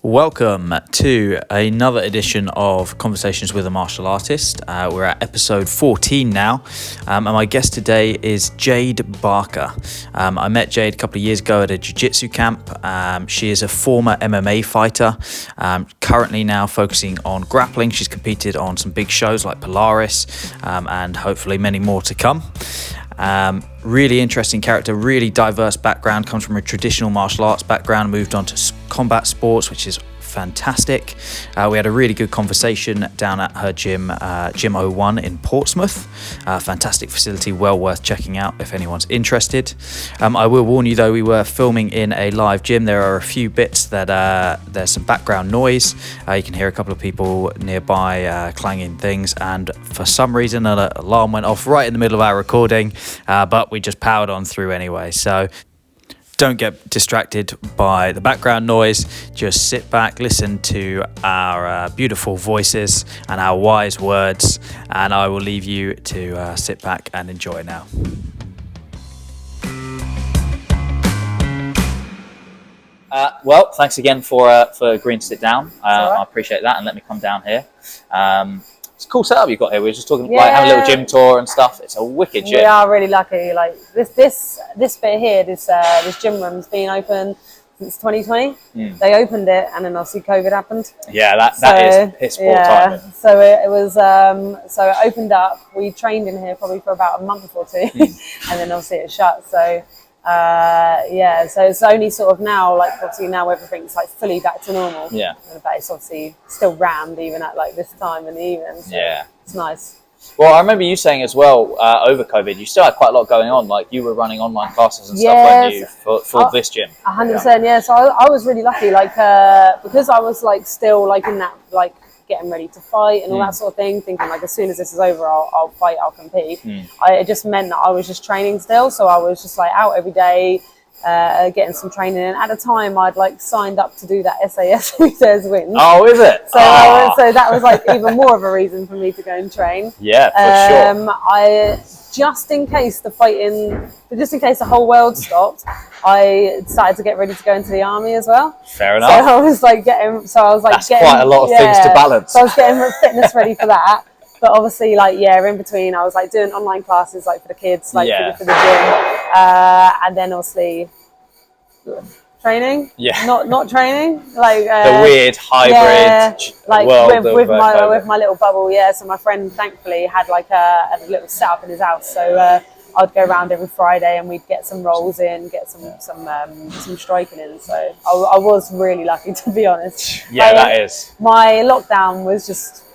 Welcome to another edition of Conversations with a Martial Artist. We're at episode 14 now, and my guest today is Jade Barker. I met Jade a couple of years ago at a Jiu Jitsu camp. She is a former MMA fighter, currently now focusing on grappling. She's competed on some big shows like Polaris, and hopefully many more to come. Really interesting character, really diverse background, comes from a traditional martial arts background, moved on to combat sports, which is fantastic. We had a really good conversation down at her gym, Gym 01 in Portsmouth. Fantastic facility, well worth checking out if anyone's interested. I will warn you though, we were filming in a live gym. There are a few bits that there's some background noise. You can hear a couple of people nearby clanging things, and for some reason an alarm went off right in the middle of our recording, but we just powered on through anyway. So don't get distracted by the background noise. Just sit back, listen to our beautiful voices and our wise words, and I will leave you to sit back and enjoy now. Well, thanks again for agreeing to sit down. I appreciate that, and let me come down here. It's a cool setup you've got here. We were just talking, like having a little gym tour and stuff. It's a wicked gym. We are really lucky. Like this bit here, this gym room's been open since 2020. They opened it, and then obviously COVID happened. Yeah, that is piss poor timing. So it was so it opened up. We trained in here probably for about a month or two, and then obviously it shut. So so it's only sort of now, like obviously now everything's like fully back to normal. Yeah. But it's obviously still rammed even at like this time in the evening. So yeah. It's nice. Well, I remember you saying as well, over COVID, you still had quite a lot going on. Like you were running online classes and stuff, weren't you, for this gym? 100%, yeah. So I was really lucky, like, because I was like still like in that, like getting ready to fight and all that sort of thing, thinking like as soon as this is over, I'll fight, I'll compete. It just meant that I was just training still. So I was just like out every day, getting some training. And at the time, I'd like signed up to do that SAS Who Dares Wins. Oh, is it? So, so that was like even more of a reason for me to go and train. Yeah, for sure. Just in case the whole world stopped, I started to get ready to go into the army as well. Fair enough. So I was like That's quite a lot of things to balance. So I was getting fitness ready for that. But obviously, like, in between, I was like doing online classes, like for the kids, like for the gym, and then obviously training. Yeah. Not training. Like the weird hybrid. Like world with my little bubble. Yeah. So my friend thankfully had like a little setup in his house. So I'd go around every Friday and we'd get some rolls in, get some striking in. So I was really lucky, to be honest. Yeah, that is. My lockdown was just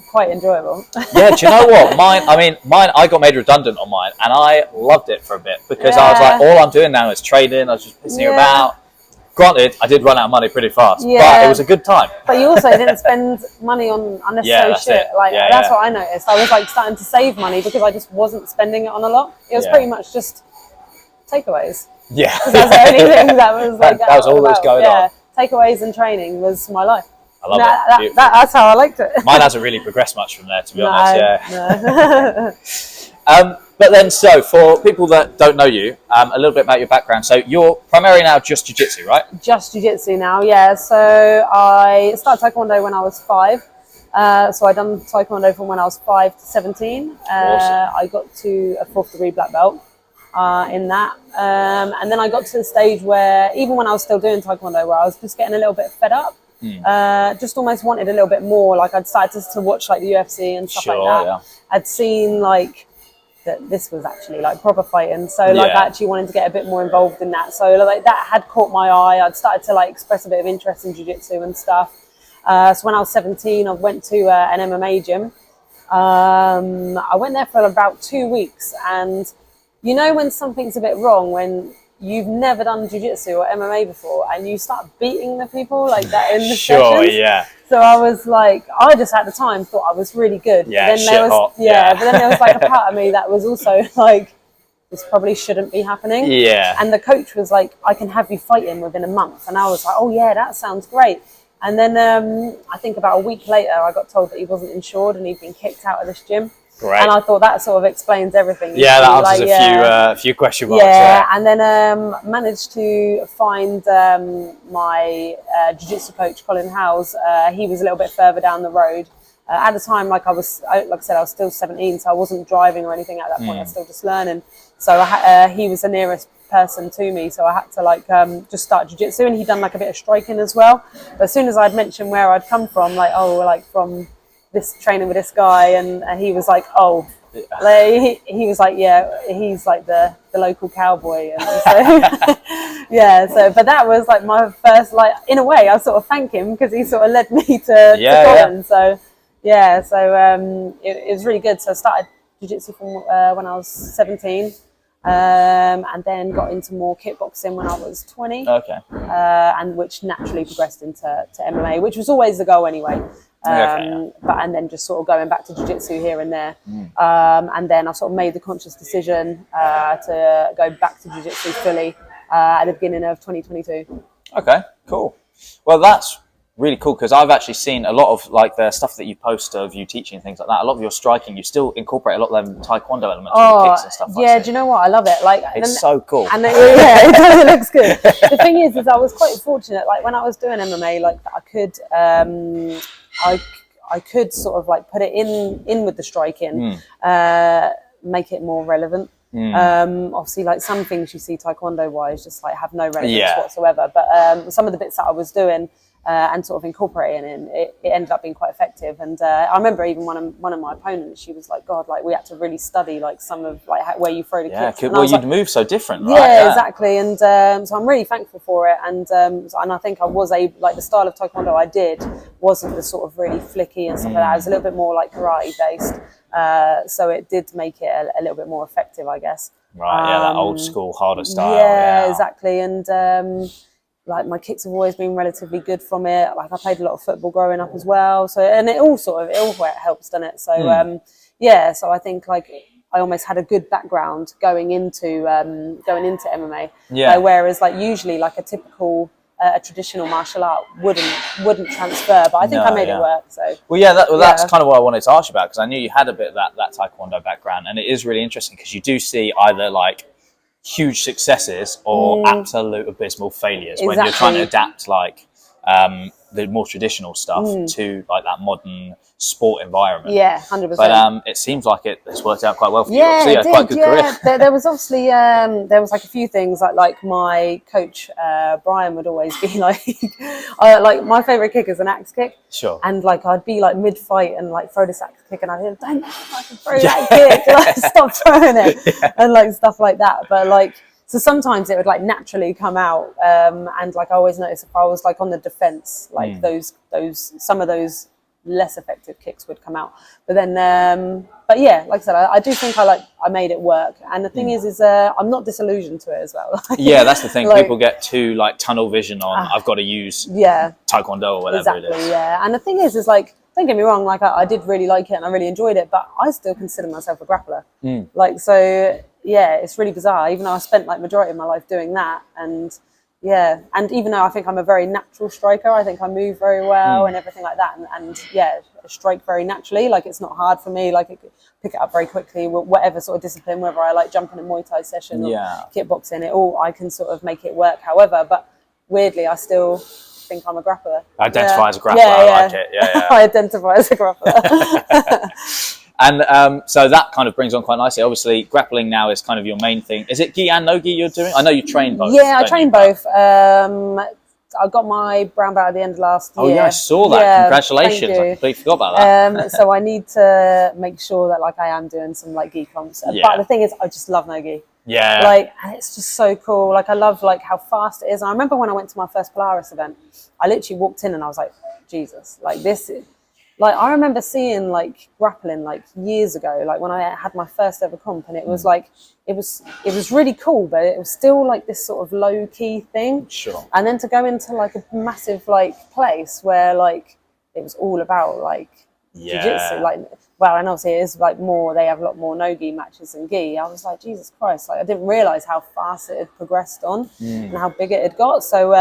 quite enjoyable. Yeah, do you know what? Mine, I got made redundant on mine, and I loved it for a bit because I was like, all I'm doing now is trading. I was just pissing about. Granted, I did run out of money pretty fast, but it was a good time. But you also didn't spend money on unnecessary shit. Like that's what I noticed. I was like starting to save money because I just wasn't spending it on a lot. It was pretty much just takeaways. Yeah, that's the only thing that was like that was all that was going on. Takeaways and training was my life. I love it. That's how I liked it. Mine hasn't really progressed much from there, to be honest. No. But then, so for people that don't know you, a little bit about your background. So you're primarily now just Jiu Jitsu, right? Just Jiu Jitsu now, yeah. So I started Taekwondo when I was 5. So I done Taekwondo from when I was 5 to 17. Awesome. I got to a 4th degree black belt in that. And then I got to the stage where, even when I was still doing Taekwondo, where I was just getting a little bit fed up. Just almost wanted a little bit more. Like I'd started to watch like the UFC and stuff like that. Yeah. I'd seen like that this was actually like proper fighting, so like I actually wanted to get a bit more involved in that. So like that had caught my eye. I'd started to like express a bit of interest in jiu-jitsu and stuff. So when I was 17, I went to an MMA gym. I went there for about 2 weeks, and you know when something's a bit wrong when you've never done jiu-jitsu or MMA before and you start beating the people like that in the sessions. Yeah. So I was like, I just at the time thought I was really good. Yeah, but then but then there was like a part of me that was also like, this probably shouldn't be happening. Yeah. And the coach was like, I can have you fighting within a month. And I was like, oh yeah, that sounds great. And then I think about a week later, I got told that he wasn't insured and he'd been kicked out of this gym. Great. And I thought that sort of explains everything. Yeah, that answers a few question marks. Yeah, and then managed to find my jiu-jitsu coach, Colin Howes. He was a little bit further down the road. At the time, like I said, I was still 17, so I wasn't driving or anything at that point. I was still just learning. So he was the nearest person to me, so I had to just start jiu-jitsu, and he'd done like a bit of striking as well. But as soon as I'd mentioned where I'd come from, from this training with this guy, and he was like, oh, he was like, yeah, he's like the local cowboy, and so yeah. So, but that was like my first, like, in a way, I sort of thank him because he sort of led me to Colin. So yeah, so it was really good. So I started jiu-jitsu from when I was 17. And then got into more kickboxing when I was 20. Okay. And which naturally progressed into MMA, which was always the goal anyway. And then just sort of going back to jiu-jitsu here and there. And then I sort of made the conscious decision to go back to jiu-jitsu fully at the beginning of 2022. Okay, cool. Well, that's really cool because I've actually seen a lot of like the stuff that you post of you teaching and things like that. A lot of your striking, you still incorporate a lot of them taekwondo elements, with kicks and stuff. Yeah, do you know what? I love it. Like, it's so cool. And yeah, it does. It looks good. The thing is I was quite fortunate. Like when I was doing MMA, like I could sort of like put it in with the striking, make it more relevant. Obviously, like some things you see taekwondo wise just like have no relevance whatsoever. But some of the bits that I was doing and sort of incorporating in, it ended up being quite effective. And I remember even one of my opponents, she was like, God, like we had to really study like some of like where you throw the kicks. Well, you'd move so different, right? Yeah, exactly. And so I'm really thankful for it. And I think I was able, like the style of taekwondo I did wasn't the sort of really flicky and stuff like that. It was a little bit more like karate based. So it did make it a little bit more effective, I guess. Right, that old school, harder style. Yeah, exactly. And like my kicks have always been relatively good from it. Like I played a lot of football growing up as well. So, and it all helps, doesn't it? So, so I think like I almost had a good background going into MMA. Yeah. Whereas like usually like a typical a traditional martial art wouldn't transfer, but I think I made it work. So that's kind of what I wanted to ask you about, because I knew you had a bit of that taekwondo background, and it is really interesting because you do see either like huge successes or absolute abysmal failures when you're trying to adapt like the more traditional stuff to like that modern sport environment. Yeah, 100%. But it seems like it's worked out quite well for you. Yeah, Obviously, quite a good career. There was obviously there was like a few things like my coach Brian would always be like, like my favorite kick is an axe kick. Sure. And like I'd be like mid fight and like throw this axe kick, and I'd be, don't fucking throw that kick, like stop throwing it, and like stuff like that. But like. So sometimes it would like naturally come out, and like I always notice if I was like on the defense, like some of those less effective kicks would come out. But then, but yeah, like I said, I do think I made it work. And the thing is I'm not disillusioned to it as well. Yeah, that's the thing. Like, people get too like tunnel vision on. I've got to use taekwondo or whatever it is. Yeah, and the thing is like, don't get me wrong, like I did really like it and I really enjoyed it, but I still consider myself a grappler. Like so. Yeah, it's really bizarre, even though I spent like majority of my life doing that. And and even though I think I'm a very natural striker, I think I move very well and everything like that. And I strike very naturally. Like it's not hard for me. Like I could pick it up very quickly, whatever sort of discipline, whether I like jump in a Muay Thai session or kickboxing, I can sort of make it work. However, but weirdly, I still think I'm a grappler. Identify as a grappler, I like it. Yeah. I identify as a grappler. And so that kind of brings on quite nicely. Obviously, grappling now is kind of your main thing. Is it gi and no gi you're doing? I know you train both. Yeah, I train both. I got my brown belt at the end of last year. Oh yeah, I saw that. Yeah, congratulations! I completely forgot about that. So I need to make sure that like I am doing some like gi comps. But the thing is, I just love no gi. Yeah. Like, and it's just so cool. Like I love like how fast it is. And I remember when I went to my first Polaris event, I literally walked in and I was like, Jesus, like this is. Like I remember seeing like grappling like years ago, like when I had my first ever comp, and it was like it was really cool, but it was still like this sort of low key thing. Sure. And then to go into like a massive like place where like it was all about like jiu-jitsu, like and obviously it is like more. They have a lot more no gi matches than gi. I was like, Jesus Christ! Like I didn't realize how fast it had progressed on and how big it had got. So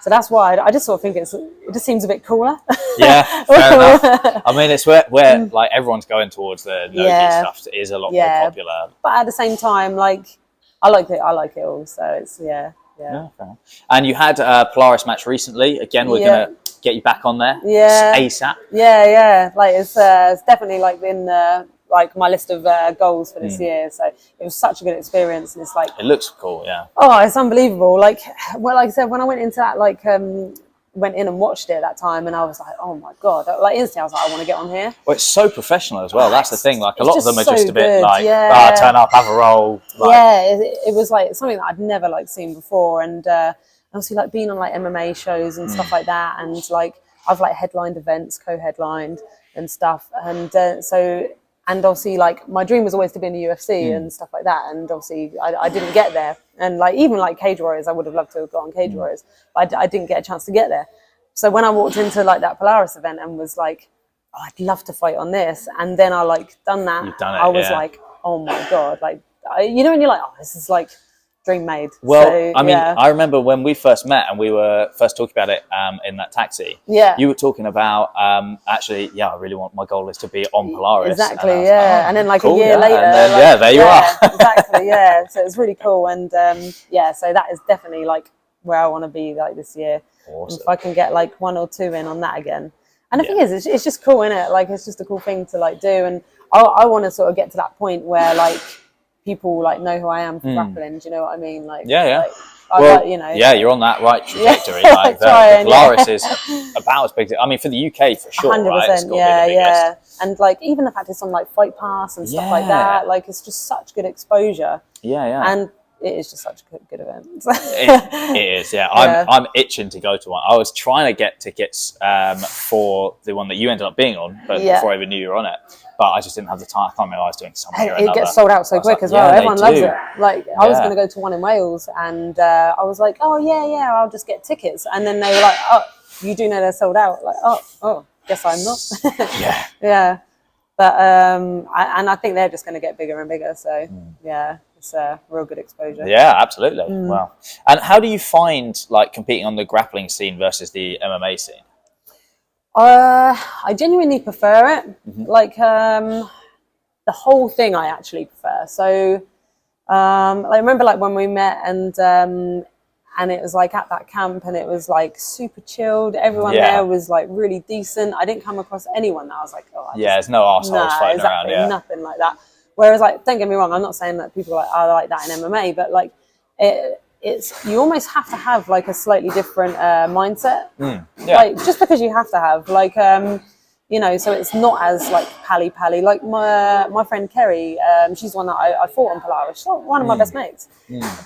So that's why I just sort of think it just seems a bit cooler. Yeah, fair enough. I mean, it's where like everyone's going towards the nogi stuff is a lot more popular. But at the same time, like I like it all. So it's fair enough. And you had a Polaris match recently. Again, we're gonna get you back on there. ASAP. Yeah. Like it's definitely like in like my list of goals for this year. So it was such a good experience, and it's like it looks cool. Yeah. Oh, it's unbelievable. Like I said, when I went into that, like went in and watched it at that time, and I was like, oh my god! Like instantly, I was like, I want to get on here. Well, it's so professional as well. That's the thing. Like a lot of them are so just a bit good. like, turn up, have a roll. Like, it was like something that I'd never like seen before, and obviously like being on like MMA shows and stuff like that, and like I've like headlined events, co-headlined and stuff, and so. And obviously, like, my dream was always to be in the UFC and stuff like that. And obviously, I didn't get there. And, like, even, like, Cage Warriors, I would have loved to have got on Cage Warriors. But I didn't get a chance to get there. So when I walked into, like, that Polaris event and was like, oh, I'd love to fight on this. And then I, like, done that. You've done it, I was like, oh, my God. Like, you know when you're like, oh, this is, like, dream made. Well, so, I mean, I remember when we first met and we were first talking about it in that taxi. Yeah. You were talking about actually, I really want, my goal is to be on Polaris. Exactly, and then like cool, a year later. And then, there you are. Exactly, So it's really cool. And so that is definitely like where I want to be like this year. Awesome. If I can get like 1 or 2 in on that again. And the thing is, it's just cool, innit? Like, it's just a cool thing to like do. And I want to sort of get to that point where like, people like know who I am for grappling. Do you know what I mean? Like, Well, like, you know, you're on that right trajectory. Like the Polaris is about as big. I mean, for the UK for sure, 100%, right? It's got to be the biggest. And like even the fact it's on like Fight Pass and stuff like that, like it's just such good exposure. And it is just such a good event. it is. I'm itching to go to one. I was trying to get tickets for the one that you ended up being on, but before I even knew you were on it. But I just didn't have the time. I can't remember I was doing something or another. It gets sold out so quick as well. Everyone loves it. Like I was going to go to one in Wales, and I was like, oh yeah, I'll just get tickets. And then they were like, oh, you do know they're sold out. Like, oh, guess I'm not. But and I think they're just going to get bigger and bigger. So it's a real good exposure. Yeah, absolutely. Wow. And how do you find like competing on the grappling scene versus the MMA scene? I genuinely prefer it. Like the whole thing, I actually prefer. So I remember like when we met and it was like at that camp and it was like super chilled. Everyone there was like really decent. I didn't come across anyone that I was like, oh, there's no arseholes fighting around. Nothing like that. Whereas like, don't get me wrong, I'm not saying that people are like that in MMA, but like it's you almost have to have like a slightly different mindset. Like just because you have to have like you know, so it's not as like pally. Like my friend Kerry, she's one that I fought on Polaris. She's one of my best mates.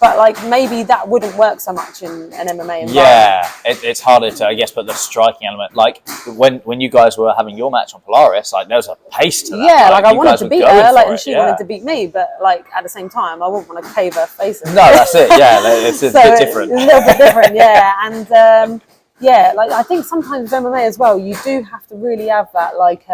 But like maybe that wouldn't work so much in an MMA environment. Yeah, it's harder to, I guess, put the striking element. Like when you guys were having your match on Polaris, like there was a pace to that. Yeah, like I wanted to beat her, like, and she wanted to beat me, but like at the same time, I wouldn't want to cave her face in. No, that's it. Yeah, it's a bit different. It's a little bit different, and. Like I think sometimes with MMA as well, you do have to really have that like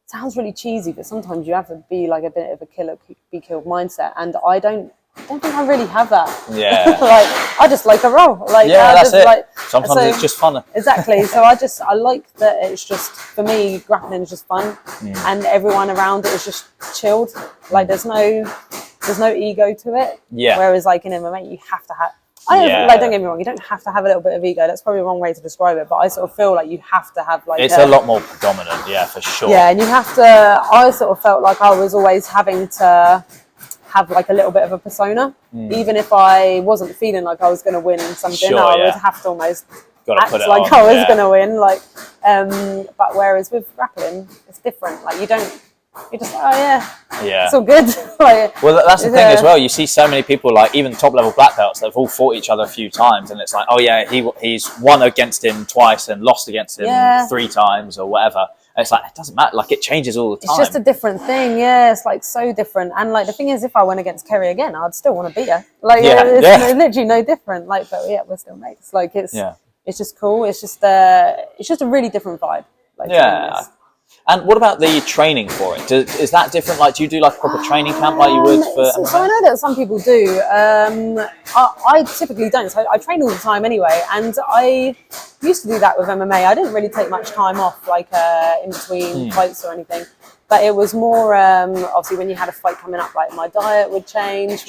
sounds really cheesy, but sometimes you have to be like a bit of a killer be killed mindset, and I don't think I really have that. Yeah. Like I just like a roll. Like that's it. Like, sometimes it's just fun. Exactly. So I like that it's just for me grappling is just fun, and everyone around it is just chilled. Like there's no ego to it. Yeah. Whereas like in MMA, you have to have. Like, don't get me wrong, you don't have to have a little bit of ego. That's probably the wrong way to describe it, but I sort of feel like you have to have like... It's a lot more predominant, for sure. Yeah, and you have to... I sort of felt like I was always having to have like a little bit of a persona. Even if I wasn't feeling like I was going to win something, I would have to almost act like I was going to win. Like, but whereas with grappling, it's different. Like, you're just it's all good. Like, well, that's the thing as well. You see so many people, like even top level black belts, they've all fought each other a few times, and it's like, oh yeah, he's won against him twice and lost against him 3 times or whatever. And it's like it doesn't matter. Like it changes all the time. It's just a different thing. Yeah, it's like so different. And like the thing is, if I went against Kerry again, I'd still want to beat her. Like it's literally no different. Like, but we're still mates. Like it's just cool. It's just a really different vibe. Like, And what about the training for it? Is that different? Like, do you do like a proper training camp like you would for MMA? So I know that some people do. I typically don't. So I train all the time anyway, and I used to do that with MMA. I didn't really take much time off, like in between fights or anything. But it was more obviously when you had a fight coming up, like my diet would change,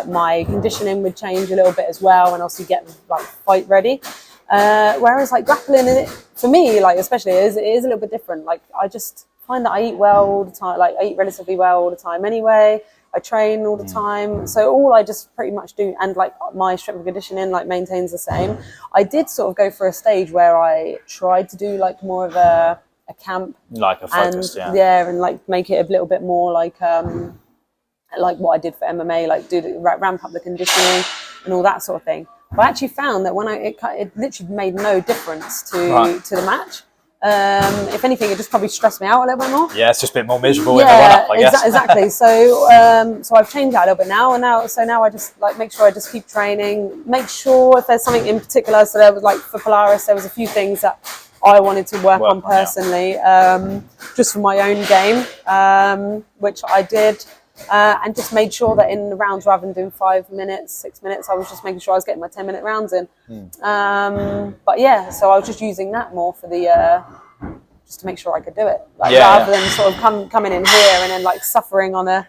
my conditioning would change a little bit as well, and also get like fight ready. Whereas like grappling, for me, like especially, it is a little bit different. Like I just find that I eat well all the time. Like I eat relatively well all the time anyway. I train all the time, so all I just pretty much do, and like my strength and conditioning like maintains the same. I did sort of go for a stage where I tried to do like more of a camp, like a focus, and and like make it a little bit more like what I did for MMA, like ramp up the conditioning and all that sort of thing. But I actually found that when it literally made no difference to the match. If anything, it just probably stressed me out a little bit more. Yeah, it's just a bit more miserable in the run-up, I guess. Exactly. So I've changed that a little bit now, and now I just like make sure I just keep training. Make sure if there's something in particular. So there was like for Polaris, there was a few things that I wanted to work on personally, just for my own game, which I did. And just made sure that in the rounds, rather than doing 5 minutes, 6 minutes, I was just making sure I was getting my 10-minute rounds in. But yeah, so I was just using that more for the just to make sure I could do it, like rather than sort of coming in here and then like suffering on a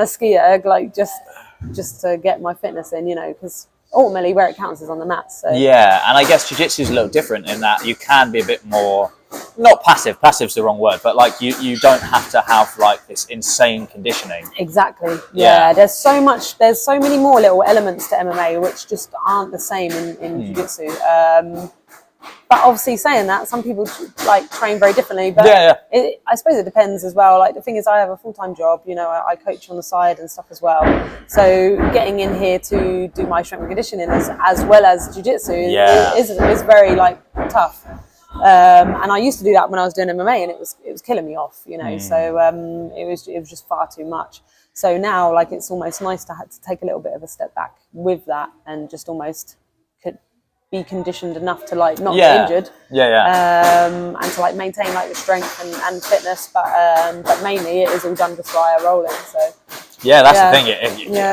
ski erg, like just to get my fitness in, you know, because ultimately where it counts is on the mat. So yeah, and I guess jiu-jitsu is a little different in that you can be a bit more. Not passive. Passive's the wrong word, but like you don't have to have like this insane conditioning. Exactly. Yeah. There's so many more little elements to MMA which just aren't the same in jiu-jitsu. But obviously, saying that, some people like train very differently. But I suppose it depends as well. Like the thing is, I have a full-time job. You know, I coach on the side and stuff as well. So getting in here to do my strength and conditioning as well as jiu-jitsu is very like tough. And I used to do that when I was doing MMA, and it was killing me off, you know. So it was just far too much. So now, like, it's almost nice to take a little bit of a step back with that, and just almost could be conditioned enough to like not get injured, and to like maintain like the strength and fitness. But mainly it is all done just via rolling. So. Yeah, that's the thing.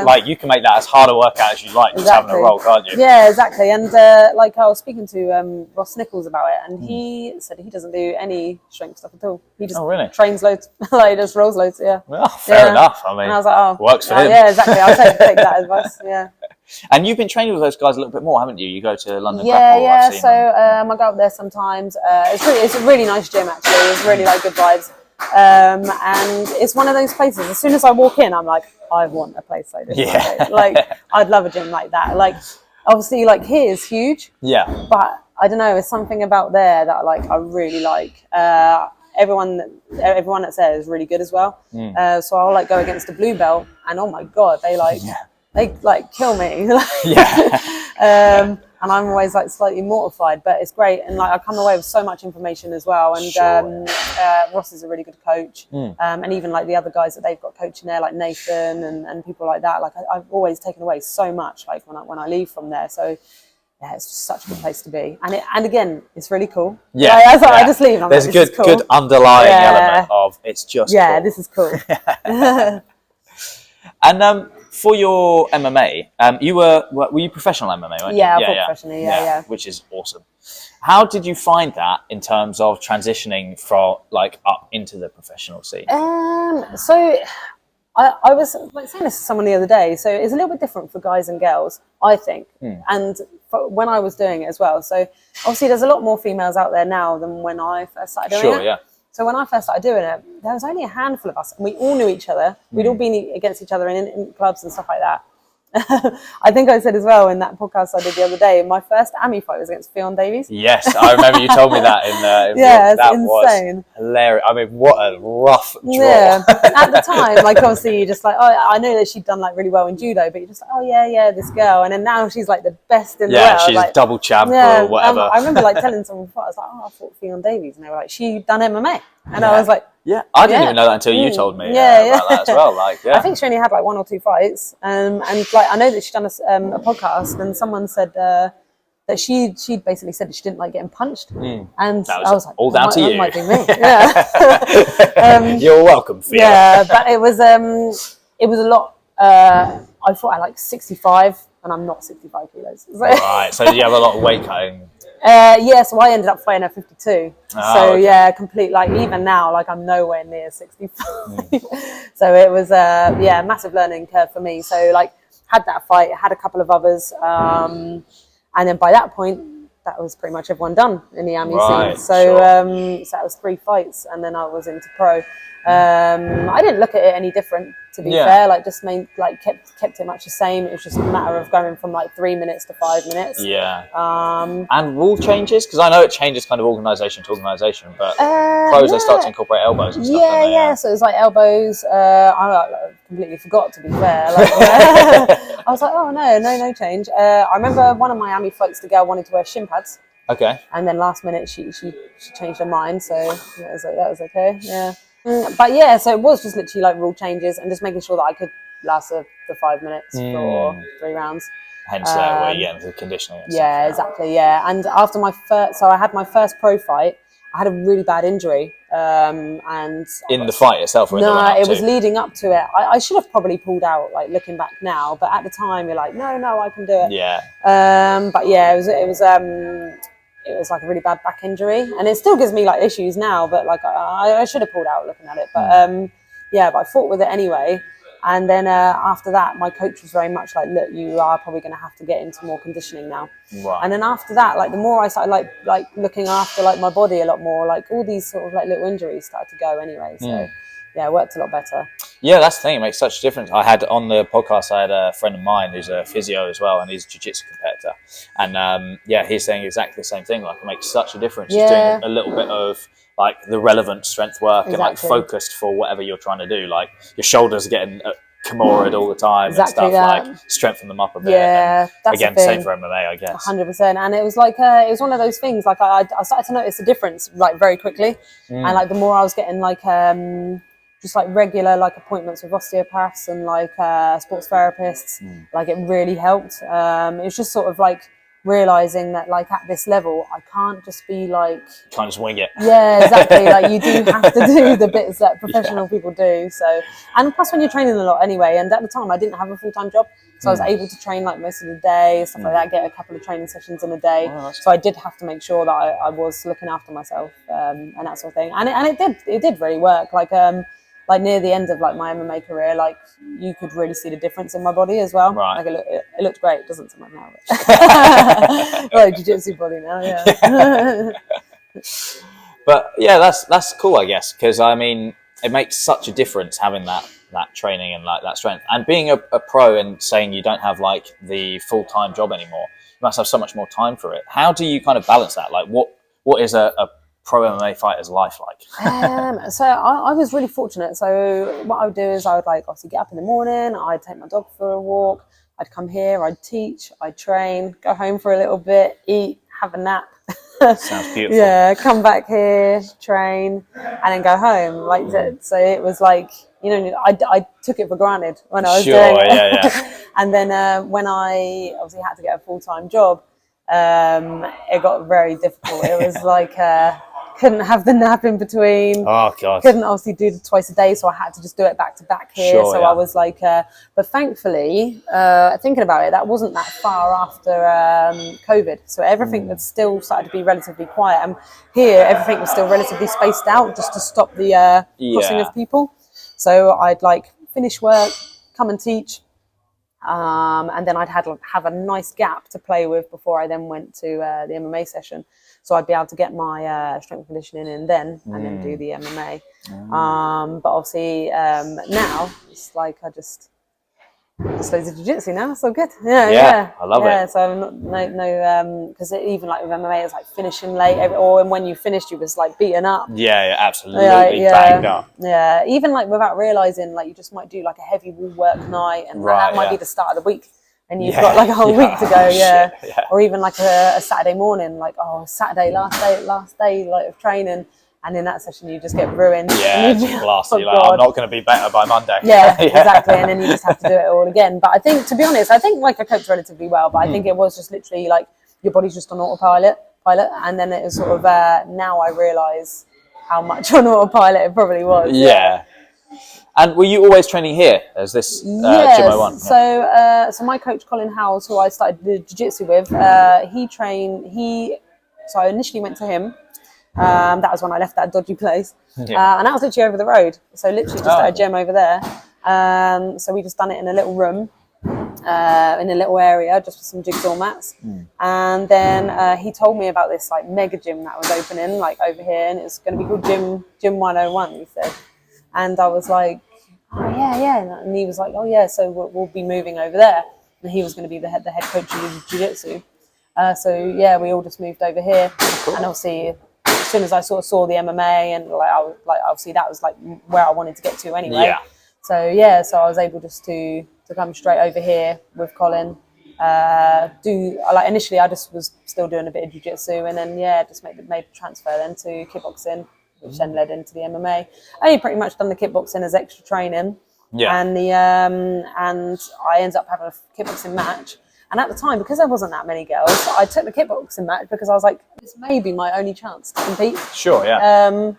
Like you can make that as hard a workout as you like, just having a roll, can't you? Yeah, exactly. And like I was speaking to Ross Nichols about it, and he said he doesn't do any strength stuff at all. He just trains loads, like just rolls loads. Yeah. Well, fair enough. I mean, and I was like, works for him. Yeah, exactly. I'll take that advice. Yeah. And you've been training with those guys a little bit more, haven't you? You go to London Grapple. Yeah. So I go up there sometimes. It's a really nice gym actually. It's really like good vibes. And it's one of those places, as soon as I walk in, I'm like, I want a place like this. Yeah. Like, I'd love a gym like that. Like, obviously, like, here is huge. Yeah. But, I don't know, there's something about there that, like, I really like. Everyone that's there is really good as well. So I'll, like, go against a blue belt, and oh my God, they kill me. And I'm always like slightly mortified, but it's great. And like I come away with so much information as well. And Ross is a really good coach. And even like the other guys that they've got coaching there, like Nathan and people like that. Like I've always taken away so much, like when I leave from there. So yeah, it's just such a good place to be. And again, it's really cool. Yeah, like, I just leave. And I'm There's like, a good underlying element of it's just cool. This is cool. And for your MMA, were you professional MMA? Weren't you? Yeah, professionally. Yeah. Which is awesome. How did you find that in terms of transitioning from like up into the professional scene? So I was like saying this to someone the other day. So it's a little bit different for guys and girls, I think, and when I was doing it as well. So obviously, there's a lot more females out there now than when I first started doing it. Sure, yeah. So when I first started doing it, there was only a handful of us, and we all knew each other. We'd all been against each other in clubs and stuff like that. I think I said as well in that podcast I did the other day, my first AMI fight was against Fionn Davies. Yes, I remember you told me that. Yeah, that insane. Was hilarious. I mean, what a rough draw. Yeah, at the time, like obviously you're just like, oh, I know that she'd done like really well in judo, but you're just like, oh yeah, this girl, and then now she's like the best in the world. Yeah, she's like, double champ or whatever. I remember like telling someone before, I was like, oh, I fought Fionn Davies, and they were like, she done MMA, and I was like. Yeah, I didn't even know that until you told me about that as well. Like, I think she only had like 1 or 2 fights, and like I know that she'd done a podcast, and someone said that that she'd basically said that she didn't like getting punched, and I was like, all down to you. That might be me. Yeah. You're welcome, Theo. Yeah, but it was a lot. I thought I like 65, and I'm not 65 kilos. So. Right. So you have a lot of weight cutting. Yeah, so I ended up fighting at 52. Oh, okay. Yeah, complete, like even now, like I'm nowhere near 65. So it was massive learning curve for me. So like had that fight, had a couple of others, and then by that point, that was pretty much everyone done in the AMI scene. So so that was 3 fights, and then I was into pro. I didn't look at it any different, to be fair. Like just kept it much the same. It was just a matter of going from like 3 minutes to 5 minutes. Yeah. And rule changes, because I know it changes kind of organisation to organisation, but pros they start to incorporate elbows and stuff. Yeah. So it was like elbows. I completely forgot, to be fair. Like, I was like, oh no change. I remember one of my Miami fights, the girl wanted to wear shin pads. Okay. And then last minute she changed her mind, so that was okay. Yeah. But yeah, so it was just literally like rule changes and just making sure that I could last the 5 minutes for 3 rounds. Hence where you get into the conditioning. And yeah, stuff, exactly. Yeah, and after I had my first pro fight. I had a really bad injury, and in the fight itself. Or in the run-up it was leading up to it. I should have probably pulled out, like looking back now, but at the time you're like, no, I can do it. Yeah. But yeah, it was like a really bad back injury, and it still gives me like issues now. But like I should have pulled out looking at it, but but I fought with it anyway. And then after that, my coach was very much like, look, you are probably going to have to get into more conditioning now. Right. And then after that, like the more I started like looking after like my body a lot more, like all these sort of like little injuries started to go anyway. So yeah, it worked a lot better. Yeah, that's the thing. It makes such a difference. I had on the podcast, I had a friend of mine who's a physio as well, and he's a Jiu Jitsu competitor. And he's saying exactly the same thing. Like it makes such a difference. Just doing a little bit of like the relevant strength work and like focused for whatever you're trying to do. Like your shoulders are getting Kimura'd all the time and stuff. Like strengthen them up a bit. Yeah, that's again same for MMA, I guess. 100%. And it was like it was one of those things. Like I started to notice the difference like very quickly, and like the more I was getting like just like regular like appointments with osteopaths and like sports therapists, like it really helped. It was just sort of like realizing that like at this level I can't just be like can't just wing it. Yeah, exactly. Like you do have to do the bits that professional people do. So, and plus when you're training a lot anyway, and at the time I didn't have a full-time job, so I was able to train like most of the day, stuff like that, get a couple of training sessions in a day. So I did have to make sure that I was looking after myself and that sort of thing. And it did really work. Like near the end of like my MMA career, like you could really see the difference in my body as well. Right. Like it looked great. It doesn't so much now, but like jiu-jitsu body now. Yeah. But yeah, that's cool, I guess, because I mean, it makes such a difference having that training and like that strength, and being a pro and saying you don't have like the full-time job anymore. You must have so much more time for it. How do you kind of balance that? Like, what is a pro MMA fighter's life like? So I was really fortunate. So what I would do is I would like obviously get up in the morning, I'd take my dog for a walk, I'd come here, I'd teach, I'd train, go home for a little bit, eat, have a nap. Sounds beautiful. Yeah, come back here, train, and then go home. Like that. So it was like, you know, I took it for granted when I was doing it. Yeah. And then when I obviously had to get a full-time job, it got very difficult. It was like couldn't have the nap in between. Oh god. Couldn't obviously do it twice a day, so I had to just do it back to back here. I was like, but thankfully, thinking about it, that wasn't that far after COVID, so everything had still started to be relatively quiet. And here, everything was still relatively spaced out, just to stop the crossing of people. So I'd like finish work, come and teach. And then I'd have a nice gap to play with before I then went to the MMA session. So I'd be able to get my strength conditioning in then and then do the MMA. But obviously now it's like I just loads of jiu-jitsu now. So good. Yeah. I love it. So I'm not because even like with MMA it's like finishing late, or when you finished you was like beaten up. Yeah, absolutely banged up. Yeah, even like without realizing, like you just might do like a heavy wall work night, and that might be the start of the week, and you've got like a whole week to go. Or even like a Saturday morning, like Saturday last day like of training. And in that session, you just get ruined. Yeah, just blasted. You're like, I'm not going to be better by Monday. Yeah, exactly. And then you just have to do it all again. But I think, to be honest, like I coped relatively well. But I think it was just literally like your body's just on autopilot. And then it was sort of now I realise how much on autopilot it probably was. Yeah. And were you always training here as this yes. Gym 01? So my coach Colin Howells, who I started the jiu-jitsu with, so I initially went to him. That was when I left that dodgy place. Yeah. And that was literally over the road. So literally just at a gym over there. So we just done it in a little room, in a little area, just with some jigsaw mats. And then he told me about this like mega gym that was opening like over here, and it's going to be called Gym 101, he said. And I was like, oh yeah. And he was like, oh yeah, so we'll be moving over there. And he was going to be the head coach of jiu-jitsu. So yeah, we all just moved over here. Cool. And obviously, as soon as I sort of saw the MMA and obviously that was like where I wanted to get to anyway. Yeah. So I was able just to come straight over here with Colin. Initially I just was still doing a bit of jiu-jitsu, and then just made the transfer then to kickboxing, which then led into the MMA. I only pretty much done the kickboxing as extra training. Yeah. And and I ended up having a kickboxing match. And at the time, because there wasn't that many girls, I took the kickboxing match because I was like, this may be my only chance to compete. Sure, yeah.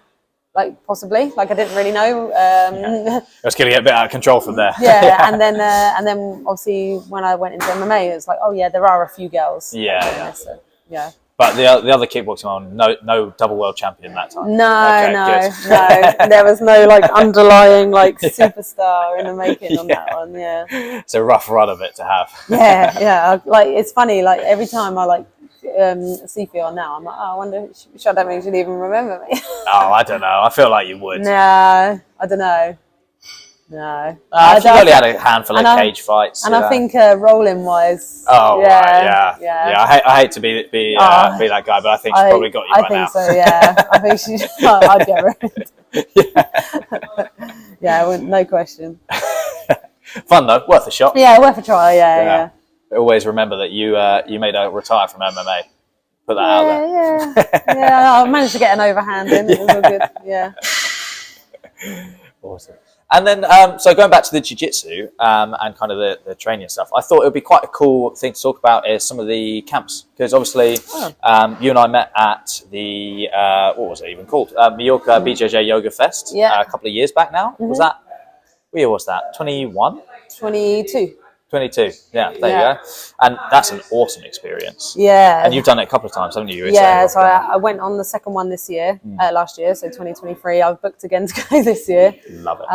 Possibly. Like I didn't really know. It was going to get a bit out of control from there. Yeah, and then obviously when I went into MMA, it was like, oh yeah, there are a few girls. Yeah. So, yeah. But the other kickboxing one, no double world champion that time. No. There was no like underlying like superstar in the making on that one. Yeah. It's a rough run of it to have. Yeah. Like it's funny. Like every time I like see Fiona now, I'm like, oh, I wonder. I don't think she'd even remember me. Oh, I don't know. I feel like you would. No, I don't know. No. You've only had a handful of cage fights. And I think rolling wise. Oh, right, yeah. I hate to be that guy, but I think she's probably got you by now. I think so, yeah. I think she's. I'd get around. Yeah, no question. Fun though, worth a shot. Yeah, worth a try. Yeah. But always remember that you made a retire from MMA. Put that out there. Yeah. I managed to get an overhand in. It was all good. Yeah. Awesome. And then, so going back to the jiu-jitsu and kind of the training stuff, I thought it would be quite a cool thing to talk about is some of the camps. Because obviously, you and I met at the, what was it even called? Mallorca BJJ Yoga Fest a couple of years back now. Mm-hmm. Was that, what year was that? 21? 22. 22, yeah, there you go. And that's an awesome experience. Yeah. And you've done it a couple of times, haven't you? Yeah, so I went on the second one this year, last year, so 2023. I've booked again to go this year. Love it.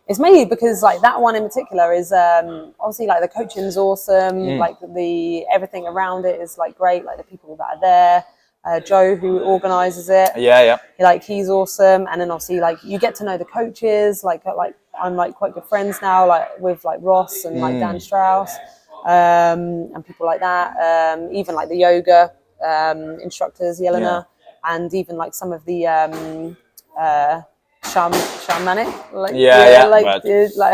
It's mainly because like that one in particular is obviously like the coaching's awesome, like everything around it is like great, like the people that are there. Joe, who organises it, he's awesome, and then obviously like you get to know the coaches, like I'm like quite good friends now, like with like Ross and like Dan Strauss, and people like that. Even like the yoga instructors, Yelena, and even like some of the shamanic, like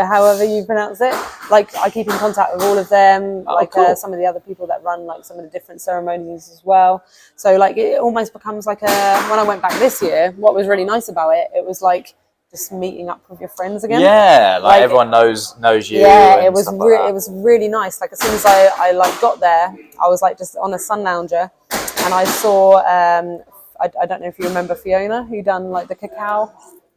however you pronounce it. Like I keep in contact with all of them, cool. Some of the other people that run like some of the different ceremonies as well. So like it almost becomes like when I went back this year, what was really nice about it, it was like just meeting up with your friends again. Yeah, like everyone knows you. Yeah, it was it was really nice. Like as soon as I like got there, I was like just on a sun lounger, and I saw I don't know if you remember Fiona, who done like the cacao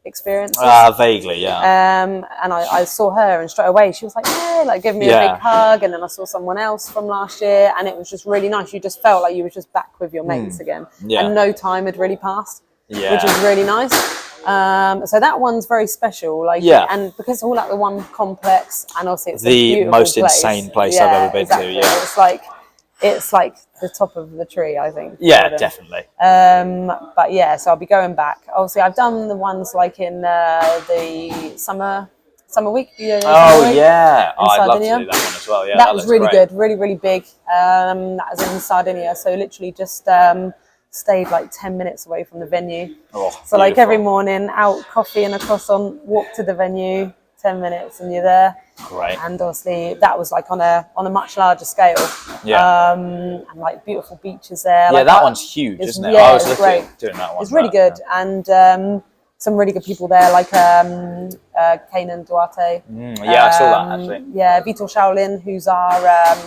experiences. Vaguely, yeah. And I saw her, and straight away she was like, yeah, like giving me a big hug. And then I saw someone else from last year, and it was just really nice. You just felt like you were just back with your mates again, and no time had really passed, which was really nice. So that one's very special, like, and because it's all at the one complex, and also it's the most insane place I've ever been to. Yeah, it's like the top of the tree, I think. Yeah, definitely. But yeah, so I'll be going back. Obviously, I've done the ones like in the summer week. Yeah, I'd love to do that one as well. Yeah, that was really good, really big. That was in Sardinia, so literally just stayed like 10 minutes away from the venue. So beautiful. Like every morning, out, coffee and a croissant, walk to the venue, 10 minutes, and you're there. Great. And obviously that was like on a much larger scale. Yeah. And like beautiful beaches there. Yeah, like, that one's huge, isn't it? Yeah, I was great. Doing that one. It's really good. And some really good people there, like Kanan Duarte. I saw that actually. Yeah, Vitor Shaolin, who's our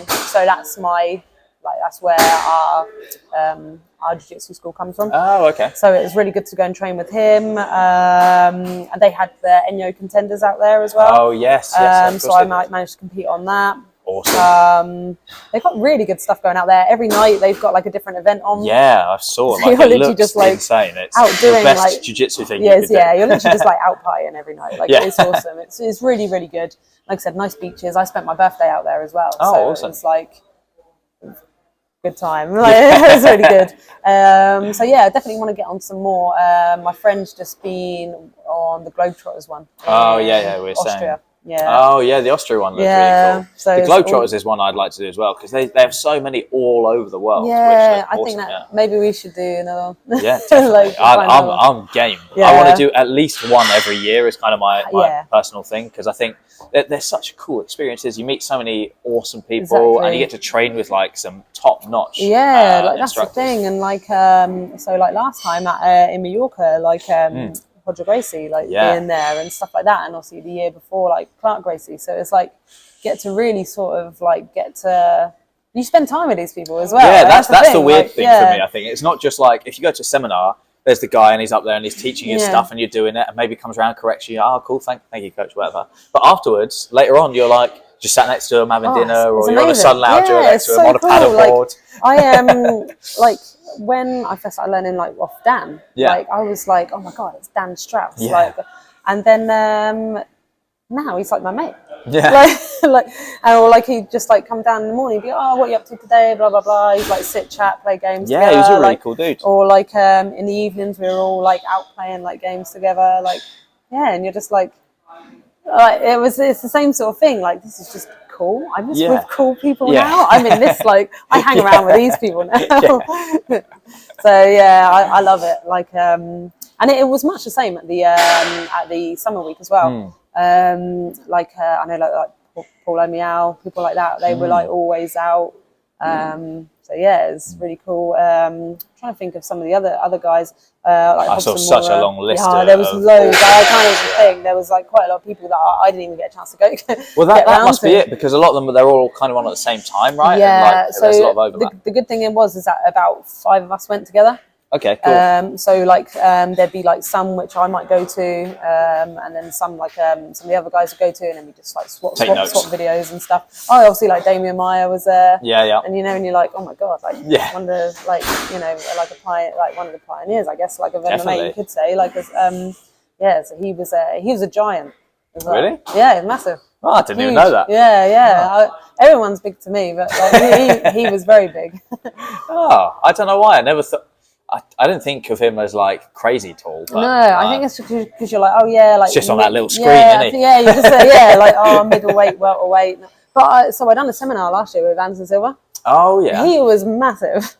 so that's my like that's where our jiu-jitsu school comes from. Oh, okay. So it was really good to go and train with him. And they had the Enyo contenders out there as well. Oh, yes. So I managed to compete on that. Awesome. They've got really good stuff going out there. Every night they've got like a different event on. Yeah, I saw it. So Like, you're it literally looks just like insane. It's out the doing best like jiu-jitsu thing yes, you could do. you're literally just like out partying every night. Like Yeah. it's awesome. It's really, really good. Like I said, nice beaches. I spent my birthday out there as well. Oh, so awesome. it's like good time. Like, it was really good. So yeah, I definitely want to get on some more. My friend's just been on the Globetrotters one. Oh, yeah, we were saying. Austria. Yeah. Oh, yeah, the Austria one looks really cool. So the Globetrotters is one I'd like to do as well, because they have so many all over the world. Yeah, which look I awesome, think that maybe we should do another one. Yeah, definitely. I'm game. Yeah. I want to do at least one every year is kind of my Yeah. personal thing, because I think they're such cool experiences. You meet so many awesome people, Exactly. and you get to train with like some top-notch Yeah, like that's the instructors. thing. And like so like last time in Mallorca, like Roger Gracie, like being there and stuff like that, and obviously the year before, like Clark Gracie. So it's like get to really sort of like you spend time with these people as well. Yeah, right? that's the weird like, thing for me. I think it's not just like if you go to a seminar, there's the guy and he's up there and he's teaching you stuff and you're doing it, and maybe comes around, corrects you. Oh, cool, thank you, coach, whatever. But afterwards, later on, you're like just sat next to him having dinner, or you're on a sun lounger next to him on a paddleboard. I am like when I first started learning like off Dan, like I was like, oh my god, it's Dan Strauss, like, and then now he's like my mate, or like he'd just like come down in the morning, and be, oh, what are you up to today, blah blah blah. He's like sit, chat, play games. Yeah, together, he's a really like, cool dude. Or like in the evenings we were all like out playing like games together, like and you're just like it's the same sort of thing. Like this is just cool. I'm just with cool people now. I'm in this like I hang around with these people now. So yeah, I love it. Like and it was much the same at the summer week as well. Like I know like Paulo Meow, people like that. They were like always out. So yeah, it's really cool. Trying to think of some of the other guys. Like I saw such a long list. Yeah, there was loads. I can't even think. There was like quite a lot of people that I didn't even get a chance to go. Well, that must be it, because a lot of them, they're all kind of on at the same time, right? Yeah. And like, so there's a lot of overlap. The good thing is that about 5 of us went together. Okay, cool. So like there'd be like some which I might go to, and then some like some of the other guys would go to, and then we just like swap videos and stuff. Oh, obviously like Damien Meyer was there. Yeah. And and you're like, oh my god, like one of the like like one of the pioneers, I guess, like of MMA, you could say, like so he was a giant. Really? Yeah, massive. Oh, I didn't even know that. Yeah. Everyone's big to me, but like, he was very big. Oh, I don't know why. I never thought. I didn't think of him as like crazy tall. But, no, I think it's because you're like, oh yeah, like it's just on that little screen, isn't he? Yeah, you just like middleweight, welterweight. But so I done a seminar last year with Anderson Silva. Oh yeah, he was massive.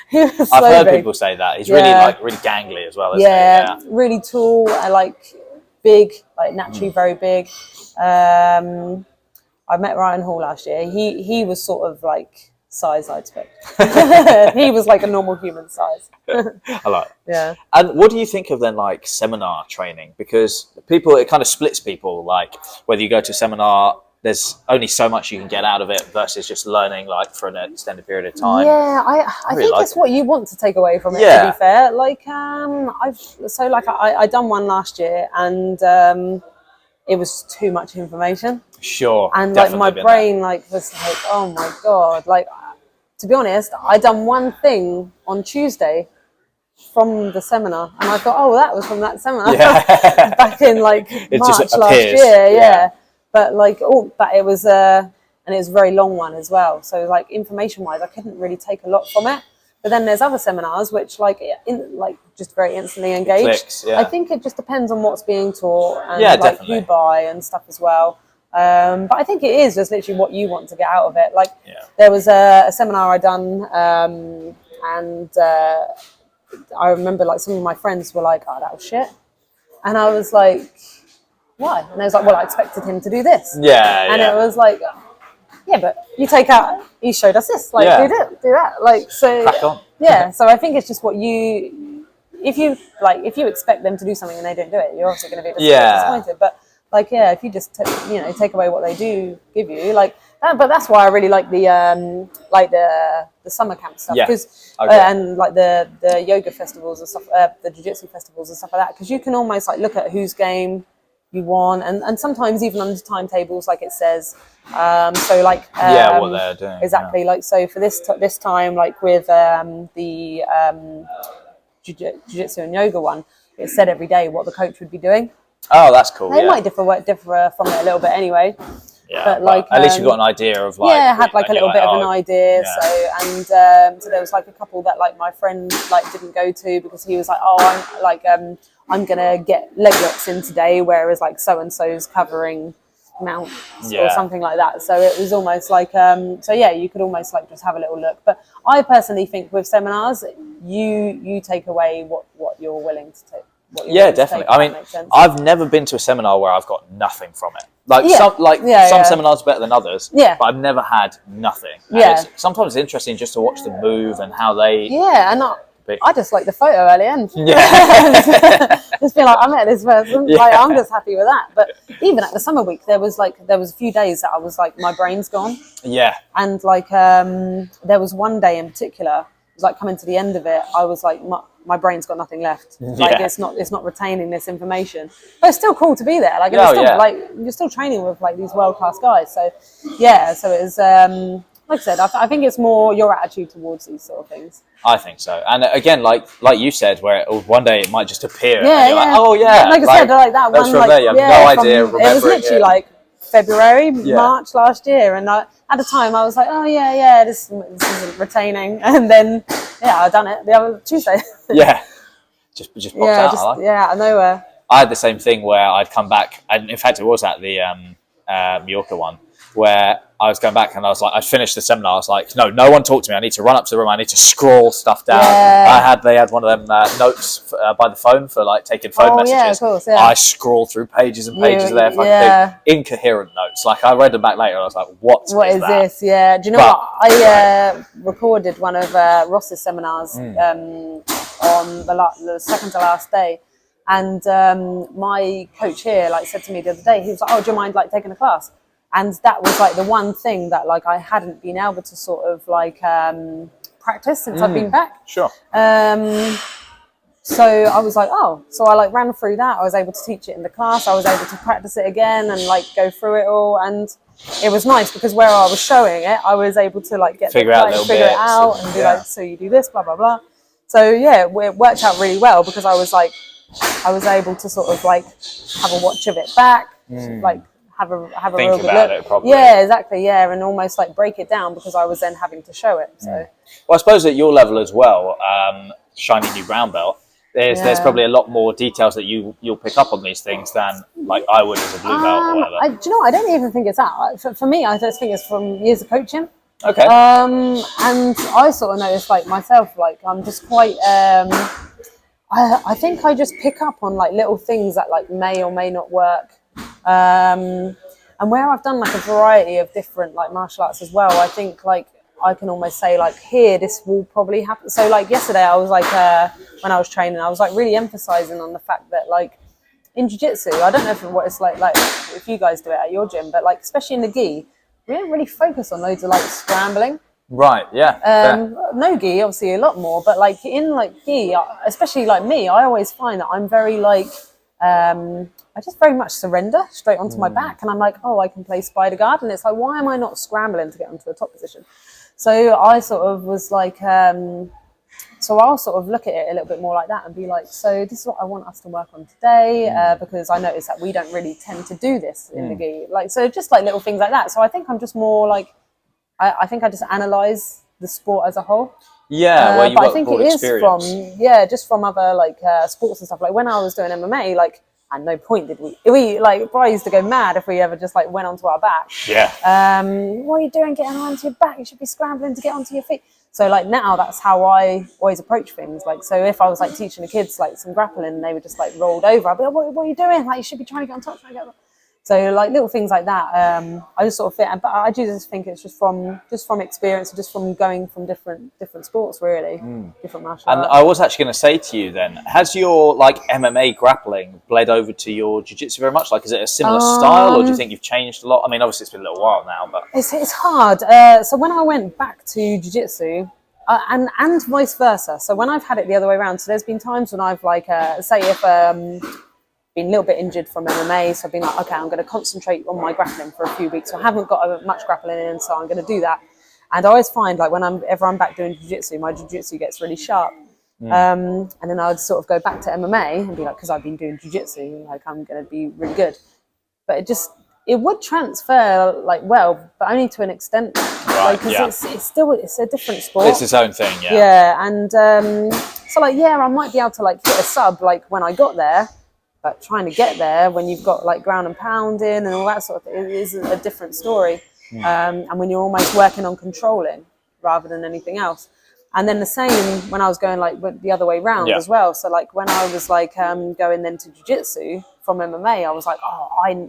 He was I've heard big. people say that he's really gangly as well. Isn't he? Yeah, really tall. Like big, like naturally very big. I met Ryan Hall last year. He was sort of like size I'd expect. He was like a normal human size. I like it. Yeah. And what do you think of then like seminar training? Because it kind of splits people, like whether you go to a seminar, there's only so much you can get out of it versus just learning like for an extended period of time. Yeah, I think it's what you want to take away from it, to be fair. Like I done one last year, and it was too much information. Sure. And like my brain like was like, oh my god, like to be honest, I done one thing on Tuesday from the seminar, and I thought, oh, that was from that seminar back in like March last year. Yeah. But like but it was and it was a very long one as well. So like information wise, I couldn't really take a lot from it. But then there's other seminars which like just very instantly engage. Clicks, I think it just depends on what's being taught and like who buy and stuff as well. But I think it is just literally what you want to get out of it. Like there was a seminar I done, and I remember like some of my friends were like, "Oh, that was shit," and I was like, "Why?" And I was like, "Well, I expected him to do this." And it was like, yeah, but you take out. He showed us this. Like, do that. Like, so crack on. Yeah. So I think it's just what you. If you expect them to do something and they don't do it, you're obviously going to be disappointed. But like, if you just take away what they do give you, like But that's why I really like the summer camp stuff, because and like the yoga festivals and stuff, the jiu-jitsu festivals and stuff like that, because you can almost like look at whose game you want, and sometimes even under timetables, like it says, so like what they're doing exactly, like so for this time, like with the jiu-jitsu and yoga one, it said every day what the coach would be doing. Oh, that's cool. They might differ from it a little bit anyway. Yeah, but like at least you got an idea of like. Yeah, I had like a little bit of an idea. Yeah. So there was like a couple that like my friend like didn't go to because he was like, oh, I'm gonna get leg locks in today, whereas like so and so's covering mounts or something like that. So it was almost like so yeah, you could almost like just have a little look. But I personally think with seminars, you take away what you're willing to take. Yeah, definitely. I mean, I've never been to a seminar where I've got nothing from it. Some seminars are better than others. Yeah. But I've never had nothing. And sometimes it's interesting just to watch them move and how they. Yeah, and I just like the photo at the end. Yeah. Just be like, I met this person. Yeah. Like, I'm just happy with that. But even at the summer week, there was a few days that I was like, my brain's gone. Yeah. And like there was one day in particular. It was like coming to the end of it. I was like, my brain's got nothing left. Like it's not retaining this information. But it's still cool to be there. Like like you're still training with like these world-class guys. So yeah, so it was like I said, I think it's more your attitude towards these sort of things. I think so. And again, like you said, where one day it might just appear. Yeah, and you're like, oh yeah. Like I said, like that one. From there, you have no idea. It was literally like February, March last year, and at the time I was like, oh yeah, this isn't retaining, and then I done it the other Tuesday. Yeah, just popped out. Out of nowhere. I had the same thing where I'd come back, and in fact it was at the Mallorca one, where I was going back and I was like, I finished the seminar. I was like, no one talk to me. I need to run up to the room. I need to scroll stuff down. Yeah. They had one of them notes by the phone for like taking phone messages. Yeah, of course, yeah. I scrolled through pages and pages of their incoherent notes. Like I read them back later and I was like, what is this? Yeah. Do you know what? I recorded one of Ross's seminars on the second to last day. And my coach here like said to me the other day, he was like, oh, do you mind like taking a class? And that was like the one thing that like I hadn't been able to sort of like practice since I've been back. Sure. So I was like, oh, so I like ran through that. I was able to teach it in the class. I was able to practice it again and like go through it all. And it was nice because where I was showing it, I was able to like figure it out and be like, so you do this, blah, blah, blah. So yeah, it worked out really well because I was able to sort of like have a watch of it back, like have a think real good about look. It properly. Yeah, exactly. Yeah, and almost like break it down because I was then having to show it. So, well, I suppose at your level as well, shiny new brown belt. There's probably a lot more details that you'll pick up on these things than like I would as a blue belt or whatever. Do you know what? I don't even think it's that. For me, I just think it's from years of coaching. Okay. And I sort of noticed like myself, like I'm just quite. I think I just pick up on like little things that like may or may not work. And where I've done like a variety of different like martial arts as well, I think like I can almost say like here this will probably happen. So like yesterday I was like when I was training I was like really emphasizing on the fact that like in jiu-jitsu, I don't know what it's like if you guys do it at your gym, but like especially in the gi, we don't really focus on loads of like scrambling. Right, yeah. No gi, obviously a lot more, but like in like gi, especially like me, I always find that I'm very like I just very much surrender straight onto my back, and I'm like, oh, I can play spider guard, and it's like, why am I not scrambling to get onto a top position? So I sort of was like, so I'll sort of look at it a little bit more like that and be like, so this is what I want us to work on today, because I noticed that we don't really tend to do this in the gi. Like, so just like little things like that. So I think I'm just more like, I think I just analyse the sport as a whole. Yeah, well, but I think it is from just from other like sports and stuff. Like when I was doing MMA, like at no point did we like I used to go mad if we ever just like went onto our back. Yeah. What are you doing getting onto your back? You should be scrambling to get onto your feet. So like now that's how I always approach things. Like so if I was like teaching the kids like some grappling and they were just like rolled over, I'd be like, what are you doing? Like you should be trying to get on top, trying to get on. So like little things like that, I just sort of fit. But I do just think it's just from experience, just from going from different sports, really, different martial arts. And I was actually going to say to you then, has your like MMA grappling bled over to your jiu-jitsu very much? Like, is it a similar style, or do you think you've changed a lot? I mean, obviously it's been a little while now, but it's hard. So when I went back to jiu-jitsu, and vice versa. So when I've had it the other way around, so there's been times when I've like, say if been a little bit injured from MMA, so I've been like, okay, I'm going to concentrate on my grappling for a few weeks. So I haven't got much grappling in, so I'm going to do that. And I always find like whenever I'm back doing jiu-jitsu, my jiu-jitsu gets really sharp. And then I would sort of go back to MMA and be like, because I've been doing jiu-jitsu, like I'm going to be really good. But it would transfer like well, but only to an extent. Right, because it's a different sport. It's its own thing, yeah. Yeah, and so like I might be able to like hit a sub like when I got there. But trying to get there when you've got like ground and pound in and all that sort of thing, it is a different story. And when you're almost working on controlling rather than anything else. And then the same when I was going like the other way round as well. So like when I was like going then to jiu-jitsu from MMA, I was like,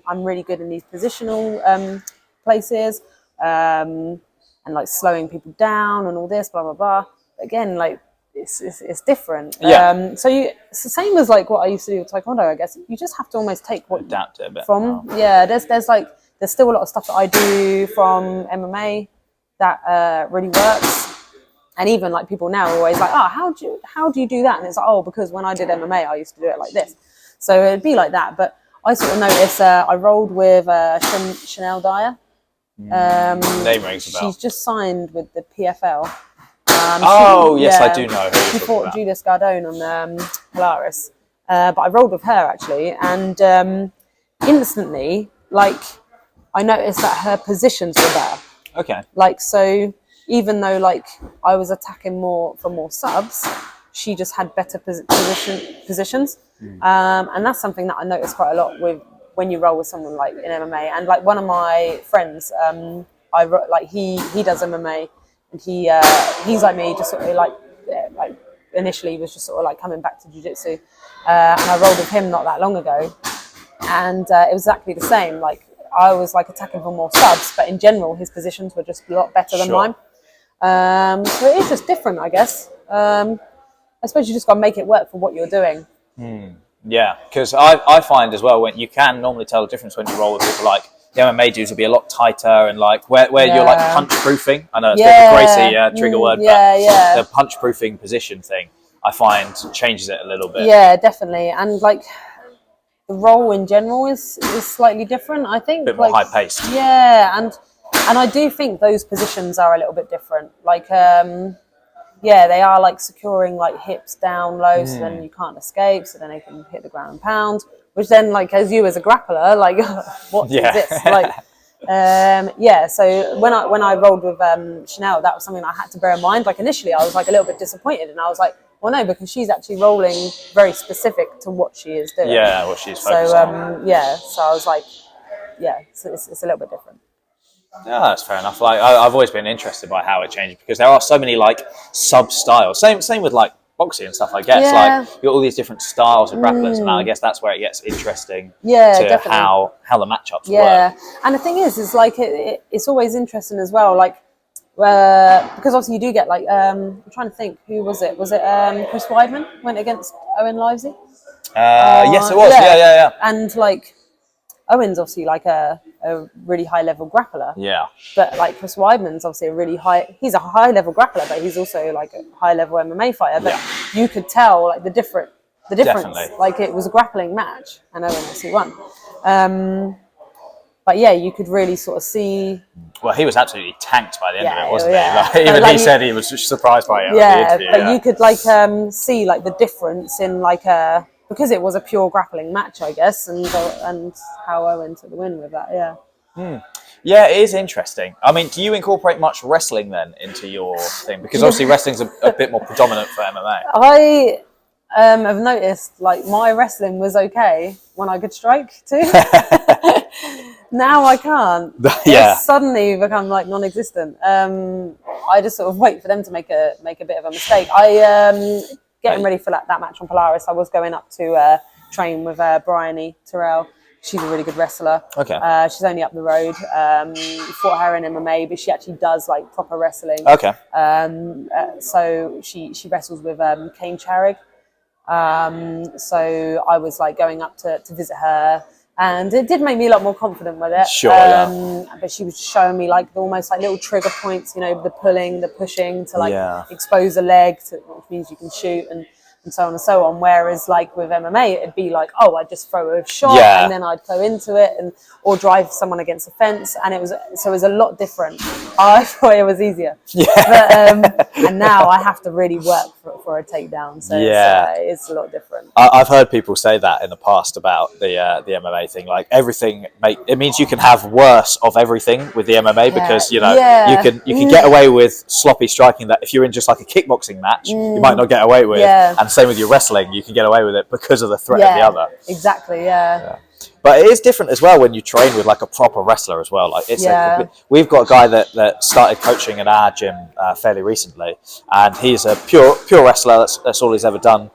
I'm really good in these positional places and like slowing people down and all this, blah, blah, blah. But again, like, it's different. Yeah. So it's the same as like what I used to do with Taekwondo, I guess. You just have to almost take what adapt it a bit from. Wow. Yeah, there's still a lot of stuff that I do from MMA that really works. And even like people now are always like, how do you do that? And it's like, because when I did MMA, I used to do it like this. So it'd be like that. But I sort of noticed I rolled with Chanel Dyer. Name rings a bell. She's just signed with the PFL. Yes, I do know who. She fought Julia Scardone on Polaris, but I rolled with her actually, and instantly, like, I noticed that her positions were better. Okay. Like, so even though like I was attacking more for more subs, she just had better positions, and that's something that I noticed quite a lot with when you roll with someone like in MMA. And like one of my friends, he does MMA. And he's like me, just sort of like initially was just sort of like coming back to jiu-jitsu, and I rolled with him not that long ago, and it was exactly the same. Like I was like attacking for more subs, but in general his positions were just a lot better than mine. So it is just different, I guess. I suppose you just got to make it work for what you're doing. Yeah, because I find as well when you can normally tell the difference when you roll with people like. The MMA dudes will be a lot tighter and like where you're like punch proofing. I know it's a bit of a crazy trigger word, but the punch proofing position thing I find changes it a little bit. Yeah, definitely. And like the role in general is slightly different, I think. A bit more high paced. Yeah, and I do think those positions are a little bit different. Like they are like securing like hips down low, so then you can't escape, so then they can hit the ground and pound. Which then, like, as you as a grappler, like, what is this? Like, so when I rolled with Chanel, that was something I had to bear in mind. Like, initially, I was like a little bit disappointed, and I was like, well, no, because she's actually rolling very specific to what she is doing. Yeah, what she's focused on. So I was like, it's a little bit different. Yeah, that's fair enough. Like, I've always been interested by how it changes because there are so many like sub styles. Same with like boxing and stuff, I guess. Yeah. Like you've got all these different styles of grapplers, and I guess that's where it gets interesting. Yeah, to definitely. how the matchups work. Yeah, and the thing is like it's always interesting as well. Like because obviously you do get like I'm trying to think, who was it? Was it Chris Weidman went against Owen Livesey? Yes, it was. Yeah. And like Owen's obviously like a really high level grappler. Yeah. But like Chris Weidman's obviously he's a high level grappler, but he's also like a high level MMA fighter. But you could tell like the difference. Definitely. Like it was a grappling match, and Owen obviously won. But yeah, you could really sort of see. Well, he was absolutely tanked by the end of it, wasn't he? Like, even he said he was just surprised by it. Yeah, but you could like see like the difference in like because it was a pure grappling match, I guess, and how Owen took the win with that. Yeah. Yeah, it is interesting. I mean, do you incorporate much wrestling then into your thing? Because obviously wrestling's a bit more predominant for MMA. I have noticed like my wrestling was okay when I could strike too. Now I can't. Yeah. It's suddenly become like non-existent. I just sort of wait for them to make a bit of a mistake. Getting ready for that match on Polaris, I was going up to train with Bryony Terrell, she's a really good wrestler. Okay. She's only up the road. Fought her in MMA, but she actually does like proper wrestling. Okay. So she wrestles with Kane Charig. So I was like going up to visit her, and it did make me a lot more confident with it. Sure. But she was showing me like almost like little trigger points, you know, the pulling, the pushing to like expose a leg, which means you can shoot and so on and so on. Whereas like with MMA, it'd be like, oh, I'd just throw a shot and then I'd go into it or drive someone against a fence, and it was a lot different. I thought it was easier. But, and now I have to really work for a takedown. So it's a lot different. I've heard people say that in the past about the MMA thing. Like everything, it means you can have worse of everything with the MMA because you know you can get away with sloppy striking that if you're in just like a kickboxing match you might not get away with. And same with your wrestling, you can get away with it because of the threat of the other. Exactly. But it is different as well when you train with like a proper wrestler as well. Like it's we've got a guy that started coaching in our gym fairly recently, and he's a pure wrestler. That's all he's ever done,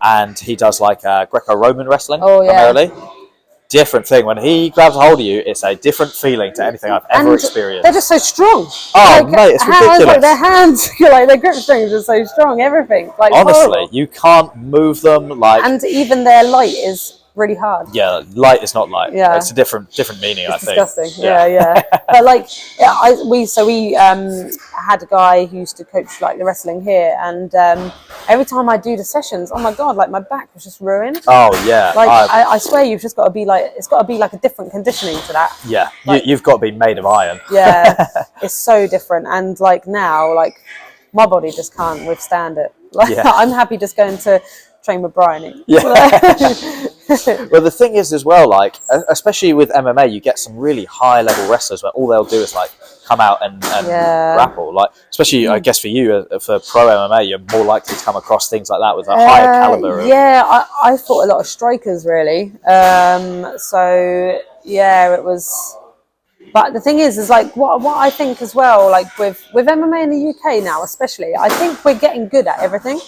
and he does like Greco-Roman wrestling primarily. Different thing. When he grabs a hold of you, it's a different feeling to anything I've ever experienced. They're just so strong. Oh, like, mate, it's ridiculous. Like their hands, like their grip strings are so strong. Everything. Like honestly, horrible. you can't move them. Like, and even their light is really hard. Yeah, light is not light. It's a different meaning. It's I think. Disgusting. Yeah. But like, we had a guy who used to coach like the wrestling here, and every time I do the sessions, oh my god, like my back was just ruined. Oh yeah. Like I swear, you've just got to be like, it's got to be like a different conditioning to that. Yeah, like, you've got to be made of iron. Yeah, it's so different, and like now, like my body just can't withstand it. Like I'm happy just going to train with Brian. Well, the thing is as well, like especially with MMA, you get some really high level wrestlers where all they'll do is like come out and grapple. Like especially, I guess for you, for pro MMA, you're more likely to come across things like that with a higher caliber. I fought a lot of strikers really. So yeah, it was. But the thing is like what I think as well, like with MMA in the UK now, especially, I think we're getting good at everything.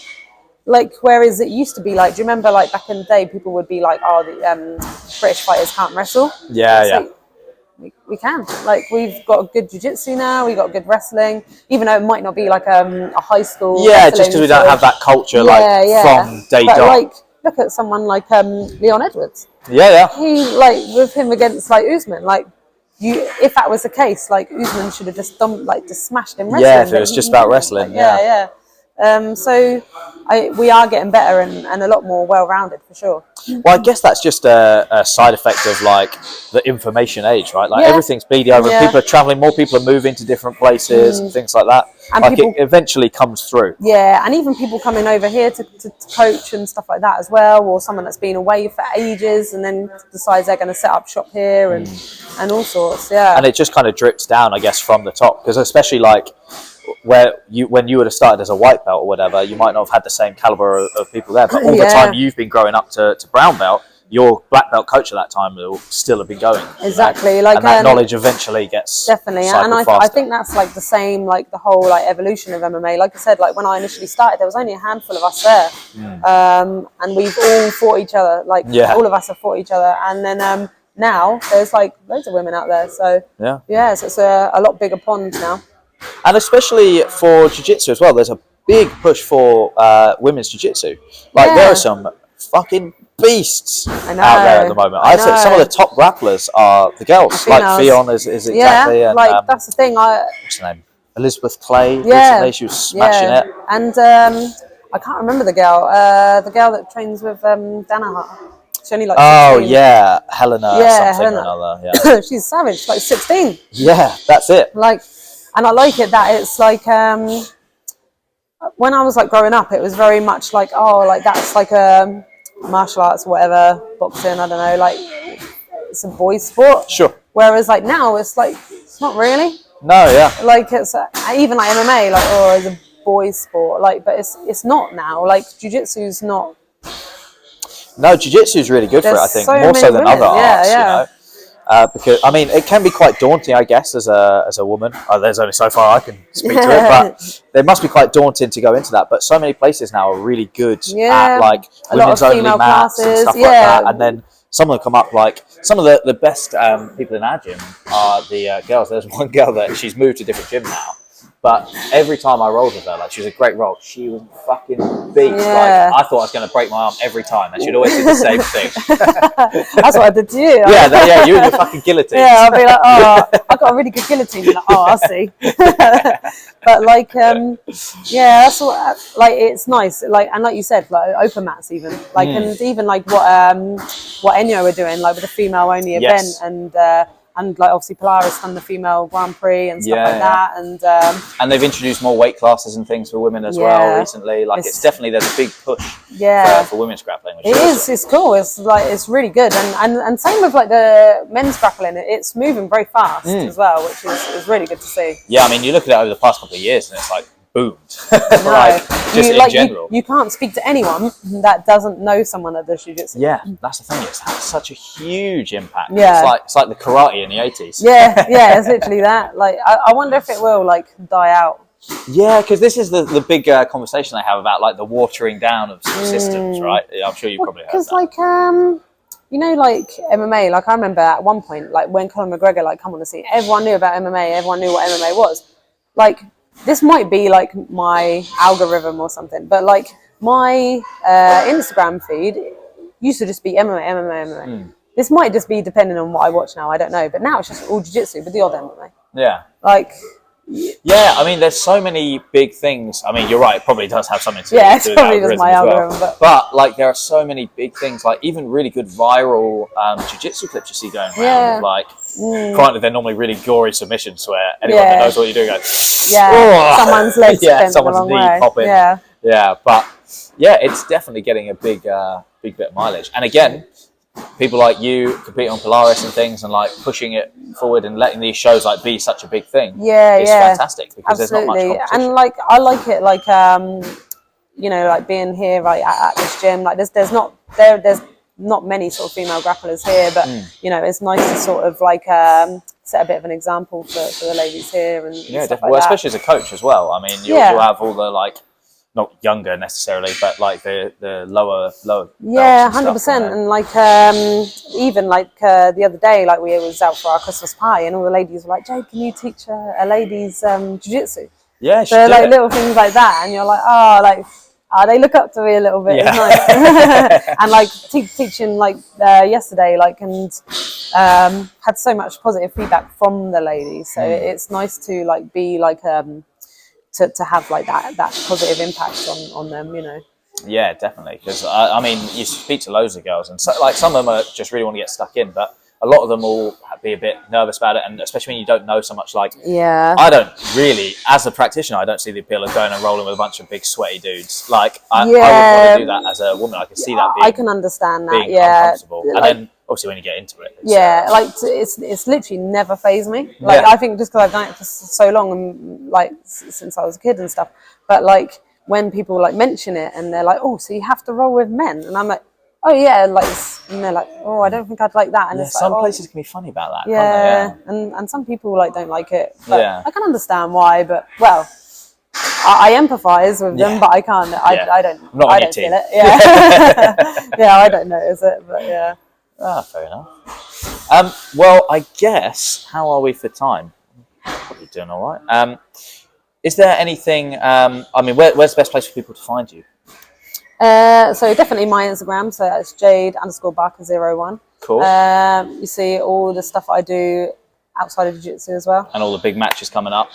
Like, whereas it used to be like, do you remember like back in the day, people would be like, oh, the British fighters can't wrestle. Like, we can. Like, we've got good Jiu Jitsu now, we've got good wrestling, even though it might not be like a high school. Yeah, just because we don't have that culture from day dot. Like, look at someone like Leon Edwards. He, like, with him against like Usman, like, if that was the case, like Usman should have just smashed him wrestling. Yeah, if it was just about wrestling. So we are getting better and a lot more well-rounded for sure. Well, I guess that's just a side effect of like the information age, right? Like everything's bleeding over. People are traveling, more people are moving to different places and things like that. And like it eventually comes through. Yeah, and even people coming over here to coach and stuff like that as well, or someone that's been away for ages and then decides they're going to set up shop here and all sorts. Yeah, and it just kind of drips down, I guess, from the top, because especially like when you would have started as a white belt or whatever, you might not have had the same caliber of people there, but all the time you've been growing up to brown belt, your black belt coach at that time will still have been going. Exactly. You know? Like, and that knowledge eventually gets definitely, and I think that's like the same, like the whole like evolution of MMA. Like I said, like when I initially started, there was only a handful of us there, and we've all fought each other. Like all of us have fought each other, and then now there's like loads of women out there. So so it's a lot bigger pond now. And especially for jiu-jitsu as well, there's a big push for women's jiu-jitsu. Like there are some fucking beasts out there at the moment. I'd say some of the top grapplers are the girls. Like Fionn is exactly. Yeah, like that's the thing. What's her name? Elizabeth Clay. Recently, she was smashing it. And I can't remember the girl that trains with Danaher. She only like 16. Helena. Something or another. Yeah. She's savage. Like 16. Yeah, that's it. Like. And I like it that it's like when I was like growing up, it was very much like, oh, like that's like a martial arts or whatever, boxing, I don't know, like it's a boys' sport. Sure. Whereas like now it's like it's not really. No, yeah. Like it's even like MMA, like it's a boys' sport, like, but it's not now. Like jiu-jitsu's not. No, jiu-jitsu is really good for it. I think more so than other arts. You know? Because I mean, it can be quite daunting, I guess, as a woman. There's only so far I can speak to it, but it must be quite daunting to go into that. But so many places now are really good at like women's only mats and stuff like that. And then some of them come up like some of the best people in our gym are the girls. There's one girl that she's moved to a different gym now. But every time I rolled with her, like she was a great roll. She was fucking beast. Yeah. Like I thought I was going to break my arm every time, and she'd always do the same thing. That's what I did to you. Yeah, you and your fucking guillotine. Yeah, I'll be like, oh, I got a really good guillotine. You're like, oh, I see. But like, yeah, that's what. Like, it's nice. Like, and like you said, like open mats, even like, and even like what Enyo were doing, like with the female only event, and like obviously Polaris done the female Grand Prix and stuff like that, and they've introduced more weight classes and things for women as well recently. Like it's definitely there's a big push for women's grappling. Which it's cool. It's like it's really good, and same with like the men's grappling. It's moving very fast as well, which is really good to see. Yeah, I mean you look at it over the past couple of years, and it's like boomed. Like just in general, you can't speak to anyone that doesn't know someone that does jiu-jitsu. Yeah, that's the thing. It's had such a huge impact. Yeah, it's like the karate in the 80s. Yeah, it's literally that. Like, I wonder if it will like die out. Yeah, because this is the big conversation I have about like the watering down of systems, right? Yeah, I'm sure you probably heard that. Because like you know, like MMA. Like I remember at one point, like when Conor McGregor like come on the scene, everyone knew about MMA. Everyone knew what MMA was. Like. This might be like my algorithm or something, but like my Instagram feed used to just be MMA. This might just be depending on what I watch now. I don't know, but now it's just all jiu-jitsu with the odd MMA. Yeah. Like. Yeah, I mean, there's so many big things. I mean, you're right. It probably does have something to do it's with probably just my algorithm. Well. But like, there are so many big things. Like even really good viral jiu-jitsu clips you see going around. Like, granted, they're normally really gory submissions where anyone that knows what you're doing goes, someone's legs bent someone's the wrong knee way. popping. Yeah, but yeah, it's definitely getting a big bit of mileage. And again, people like you compete on Polaris and things, and like pushing it forward and letting these shows like be such a big thing. It's fantastic because there's not much competition. And like I like it, like you know, like being here right at this gym. Like there's not many sort of female grapplers here, but you know, it's nice to sort of like set a bit of an example for the ladies here and stuff like that. Especially as a coach as well. I mean, you'll have all the like. Not younger necessarily, but like the lower. 100%. And like even like the other day, like we was out for our Christmas pie, and all the ladies were like, "Jade, can you teach a ladies jiu-jitsu?" Yeah, so like little things like that, and you're like, they look up to me a little bit. It's nice. And like teaching like yesterday, like and had so much positive feedback from the ladies. So it's nice to like be like to have like that positive impact on them, you know. Yeah, definitely. Because I mean, you speak to loads of girls, and so, like some of them are just really want to get stuck in, but a lot of them will be a bit nervous about it, and especially when you don't know so much. Like, I don't really, as a practitioner, I don't see the appeal of going and rolling with a bunch of big sweaty dudes. Like, I wouldn't want to do that as a woman. I can see that being. I can understand that. Being uncomfortable, and then obviously when you get into it, it's literally never fazed me. Like I think just because I've done it for so long and like since I was a kid and stuff, but like when people like mention it and they're like, "Oh, so you have to roll with men," and I'm like, "Oh yeah," like and they're like, "Oh, I don't think I'd like that." And it's some like, places can be funny about that. Can't they? And some people like don't like it. But I can understand why, but well. I empathise with them, but I can't. I don't. I don't feel it. Yeah, I don't notice it, but yeah. Fair enough. Well, I guess, how are we for time? Probably doing all right. Is there anything, I mean, where's the best place for people to find you? So definitely my Instagram, so it's Jade_Barker01. Cool. You see all the stuff I do outside of jiu-jitsu as well. And all the big matches coming up.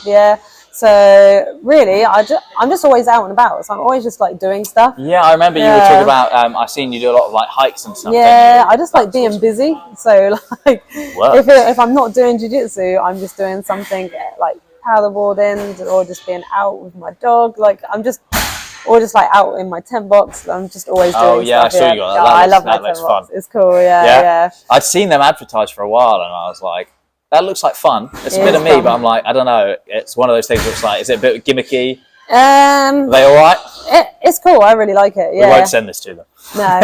Yeah. So really, I'm just always out and about. So I'm always just like doing stuff. Yeah, I remember you were talking about, I've seen you do a lot of like hikes and stuff. Yeah, I just like being busy. So like, if I'm not doing jiu-jitsu, I'm just doing something like paddleboarding or just being out with my dog. Like or just like out in my tent box. I'm just always doing stuff. I saw you got that. I love my tent box. It's cool, yeah. I'd seen them advertised for a while and I was like, that looks like fun. It's a bit of me, but I'm like, I don't know. It's one of those things that's like, is it a bit gimmicky? Are they all right? It's cool. I really like it, yeah. We won't send this to them. No,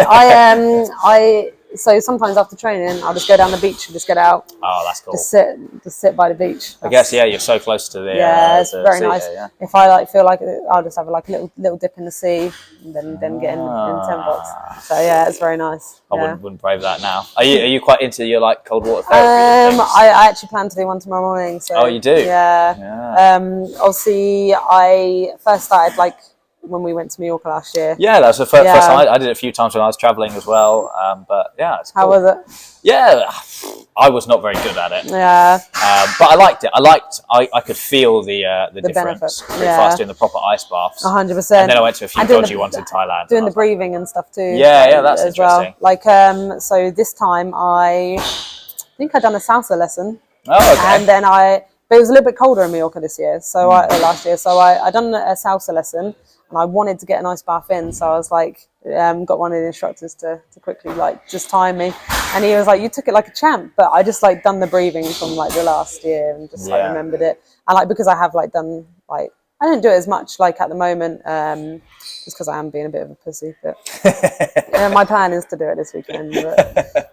so sometimes after training, I'll just go down the beach and just get out. Oh, that's cool. Just sit by the beach. I guess, yeah, you're so close to the it's very sea nice. here, yeah. If I like feel like it, I'll just have like a little dip in the sea, and then get in 10 bucks. So yeah, it's very nice. I wouldn't brave that now. Are you quite into your like cold water therapy? I actually plan to do one tomorrow morning. So you do? Yeah. Obviously, I first started like when we went to Mallorca last year. Yeah, that was the first time. I did it a few times when I was traveling as well. But yeah, it's cool. How was it? Yeah, I was not very good at it. Yeah. But I liked it. I could feel the difference pretty fast doing the proper ice baths. 100%. And then I went to a few dodgy ones in Thailand. Doing the breathing and stuff too. Yeah, that's as interesting. Well. Like, so this time I think I'd done a salsa lesson. Oh, okay. And then but it was a little bit colder in Mallorca this year. So last year. So I done a salsa lesson. And I wanted to get a nice bath in, so I was like, got one of the instructors to quickly like just time me, and he was like, "You took it like a champ." But I just like done the breathing from like the last year and just like remembered it. And like because I have like done like I don't do it as much like at the moment, just because I am being a bit of a pussy. But my plan is to do it this weekend. But,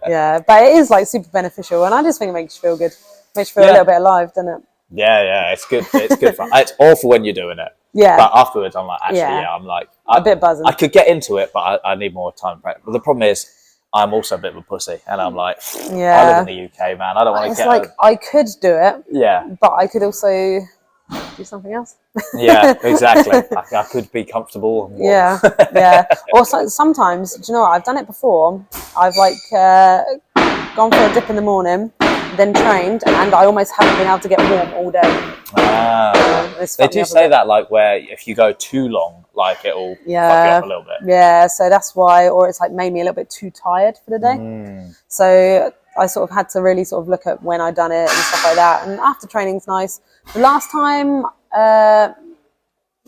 but it is like super beneficial, and I just think it makes you feel good, makes you feel a little bit alive, doesn't it? Yeah, it's good. It's good fun. It's awful when you're doing it. Yeah. But afterwards, I'm like, actually, I'm like... a bit buzzing. I could get into it, but I need more time. But the problem is, I'm also a bit of a pussy. And I'm like, I live in the UK, man. I don't want to get... It's like, I could do it. Yeah. But I could also do something else. Yeah, exactly. I could be comfortable. And warm. Yeah. Or sometimes, do you know what? I've done it before. I've like gone for a dip in the morning, then trained, and I almost haven't been able to get warm all day. They do say that, like, where if you go too long, like, it'll fuck you up a little bit. Yeah, so that's why, or it's like made me a little bit too tired for the day. So I sort of had to really sort of look at when I'd done it and stuff like that. And after training's nice. The last time,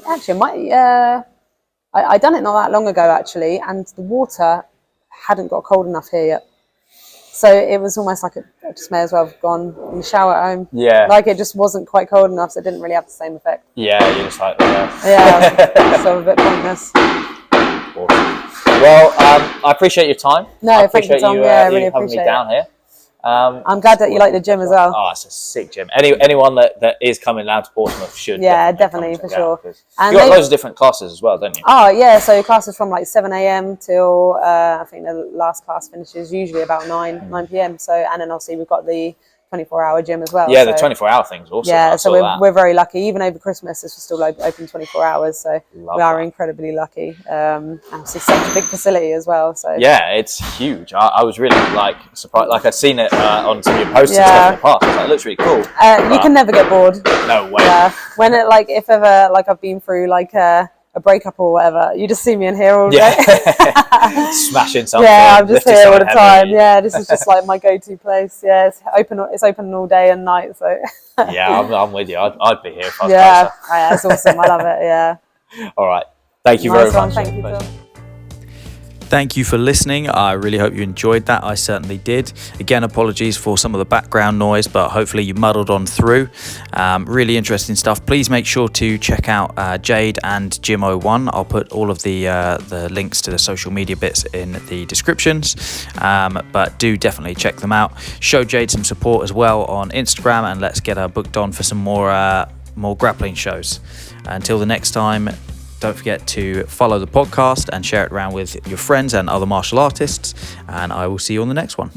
actually, I done it not that long ago, actually, and the water hadn't got cold enough here yet. So it was almost like I just may as well have gone in the shower at home. Yeah. Like it just wasn't quite cold enough, so it didn't really have the same effect. Yeah, you're just like, so a bit pointless. Awesome. Well, I appreciate your time. No, thank you, Tom. Yeah, I really appreciate it. Having me down here. I'm glad that you like the gym as well. Oh, it's a sick gym. Anyone that is coming down to Portsmouth should definitely for sure. And you've got loads of different classes as well, don't you? Oh yeah, so classes from like 7 a.m. till I think the last class finishes usually about 9 p.m. So and then obviously we've got the 24-hour gym as well. Yeah, so, the 24-hour thing's awesome. Yeah, so we're very lucky. Even over Christmas, this was still open 24 hours. So we are incredibly lucky. And it's such a big facility as well. So yeah, it's huge. I was really like surprised. Like I'd seen it on some of your posts and stuff in the past. It looks really cool. You can never get bored. No way. Yeah, when it like if ever like I've been through like a breakup or whatever, you just see me in here all day. Smashing something. Yeah, I'm just here all the time. Yeah, this is just like my go-to place. Yeah, it's open all day and night. So yeah, I'm with you. I'd be here if I was closer. Yeah, it's awesome. I love it. Yeah. All right. Thank you very much. Thank you, Phil. Thank you for listening. I really hope you enjoyed that. I certainly did. Again, apologies for some of the background noise, but hopefully you muddled on through. Really interesting stuff. Please make sure to check out Jade and Jim01. I'll put all of the links to the social media bits in the descriptions, but do definitely check them out. Show Jade some support as well on Instagram, and let's get her booked on for some more grappling shows. Until the next time, don't forget to follow the podcast and share it around with your friends and other martial artists, and I will see you on the next one.